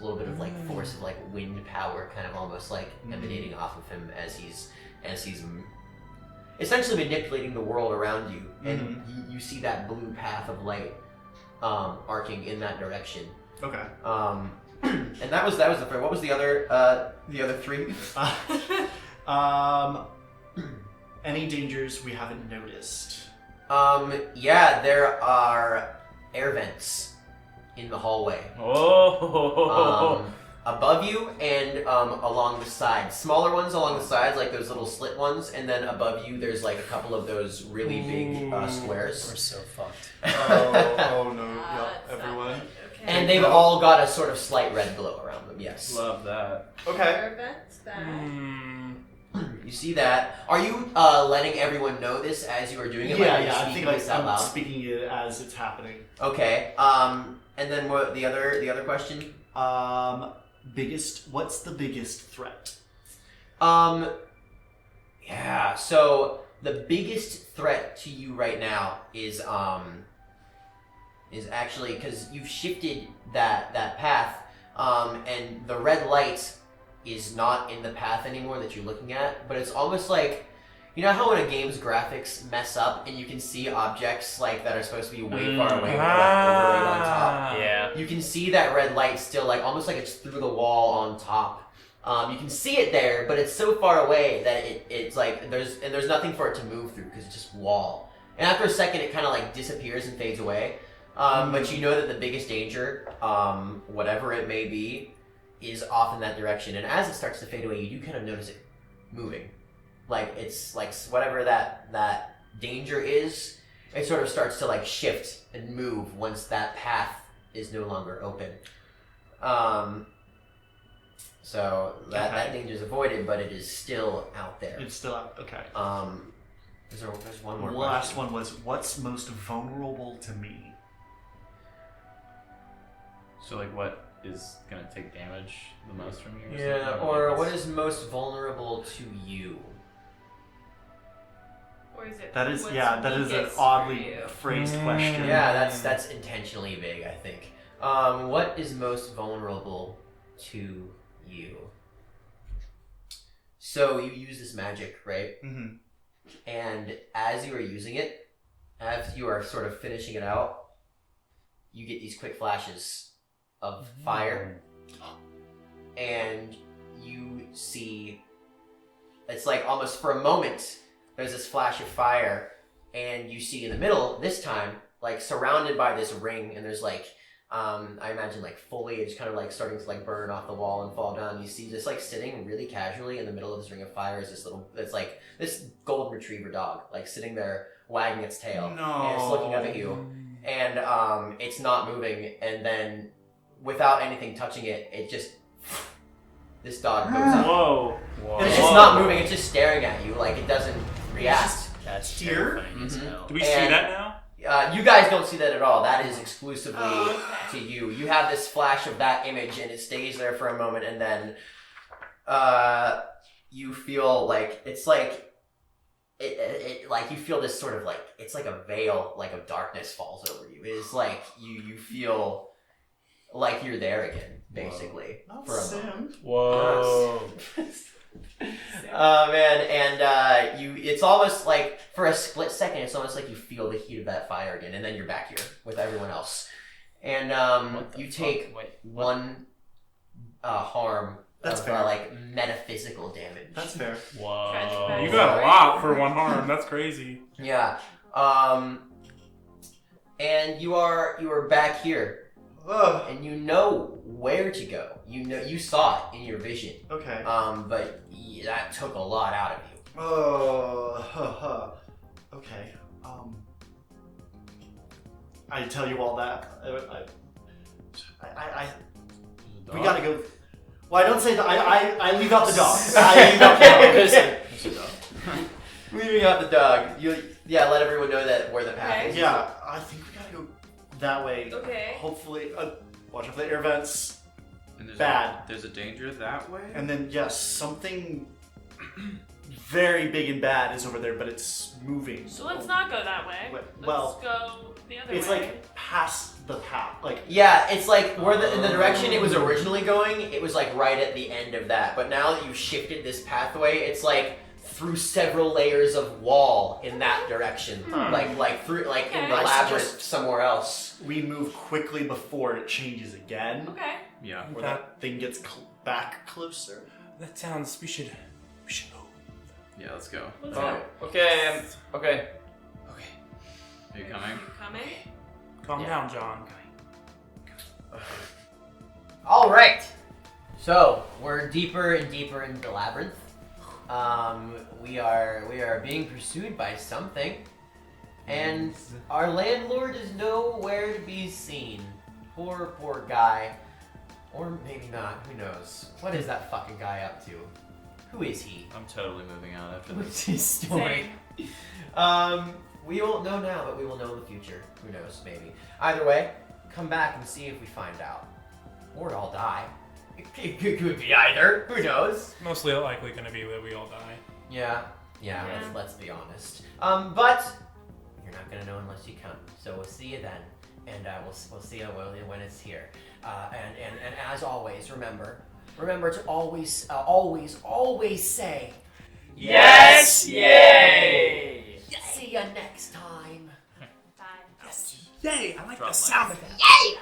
little bit of like force of like wind power kind of almost like emanating off of him as he's essentially manipulating the world around you, and you see that blue path of light arcing in that direction. Okay. And that was the first. What was the other 3? Any dangers we haven't noticed? Yeah, there are air vents in the hallway. Oh. Above you and along the sides. Smaller ones along the sides, like those little slit ones, and then above you there's like a couple of those really big squares. We're so fucked. Oh no, Ah, yeah, it's not everyone. good. Okay. And they've all got a sort of slight red glow around them, yes. Love that. Okay. Air vents back. You see that. Are you letting everyone know this as you are doing it? Yeah, Like, yeah. I speaking think this out I'm loud? speaking it as it's happening. Okay. And then what the other question? What's the biggest threat? Yeah, so the biggest threat to you right now is actually because you've shifted that path, and the red light is not in the path anymore that you're looking at, but it's almost like, you know how when a game's graphics mess up and you can see objects like that are supposed to be way far away, but like overlaid on top. Yeah. You can see that red light still, like almost like it's through the wall on top You can see it there, but it's so far away that it's like there's nothing for it to move through because it's just wall. And after a second, it kind of like disappears and fades away. But you know that the biggest danger, whatever it may be, is off in that direction. And as it starts to fade away, you do kind of notice it moving. Like it's like whatever that danger is, it sort of starts to like shift and move once that path is no longer open. So that danger is avoided, but it is still out there. It's still out. Okay. There's one more. The last one was, what's most vulnerable to me? So like, what is gonna take damage the most from you? Yeah, or what is most vulnerable to you? Or is it? That is what's that is an weakest oddly for you? phrased question. Yeah, that's intentionally vague, I think. What is most vulnerable to you? So you use this magic, right? Mm-hmm. And as you are using it, as you are sort of finishing it out, you get these quick flashes of fire, and you see, it's like almost for a moment, there's this flash of fire, and you see in the middle, this time, like surrounded by this ring, and there's like, I imagine like foliage kind of like starting to like burn off the wall and fall down. You see just like sitting really casually in the middle of this ring of fire is this little, it's like this golden retriever dog, like sitting there wagging its tail. And it's looking up at you. And it's not moving, and then without anything touching it, it just, this dog goes up. Whoa. And it's just not moving, it's just staring at you, like it doesn't react. That's Here? terrifying as hell. Do we see that now? You guys don't see that at all. That is exclusively to you. You have this flash of that image, and it stays there for a moment, and then you feel like it's like it like you feel this sort of like it's like a veil like of darkness falls over you. It is like you feel like you're there again, basically. Not for a Sam. moment. Whoa. Man, and it's almost like for a split second, it's almost like you feel the heat of that fire again, and then you're back here with everyone else, and you take one harm That's of fair. like metaphysical damage. That's fair. Whoa. You got a lot for one harm. That's crazy. Yeah, and you are back here, and you know where to go. You saw it in your vision. Okay. But that took a lot out of you. Okay. I tell you all that. We gotta go. Well, I don't say that. I leave out the dog. I leave out the dog. Leaving out the dog. Let everyone know that where the path is. Yeah, I think we gotta go that way. Okay. Hopefully, watch out for the air vents. And there's Bad. There's a danger that way. And then yes, something very big and bad is over there, but it's moving. So let's not go that way. Well, Let's go the other way. it's like past the path. Like Yeah, it's like in the direction it was originally going, it was like right at the end of that. But now that you shifted this pathway, it's like through several layers of wall in that direction. Like through in the I labyrinth suggest- somewhere else. we move quickly before it changes again, Okay. Yeah. or that thing gets back closer. That sounds. We should move. Yeah. Let's go. Let's Oh, go. okay. Okay. Are you coming? Coming? Calm down, John. All right. So we're deeper and deeper into the labyrinth. We are being pursued by something, and our landlord is nowhere to be seen. Poor guy, or maybe not. Who knows? What is that fucking guy up to? Who is he? I'm totally moving out after this. What's his story? We won't know now, but we will know in the future. Who knows? Maybe. Either way, come back and see if we find out, or I'll die. It could be either. Who knows? Mostly likely going to be that we all die. Yeah. Yeah. Let's be honest. But you're not gonna know unless you come. So we'll see you then, and we'll see you when it's here. And as always, remember to always say Yes, yay! See you next time. Bye. Yay! I like Drop the mic. sound of that. Yay!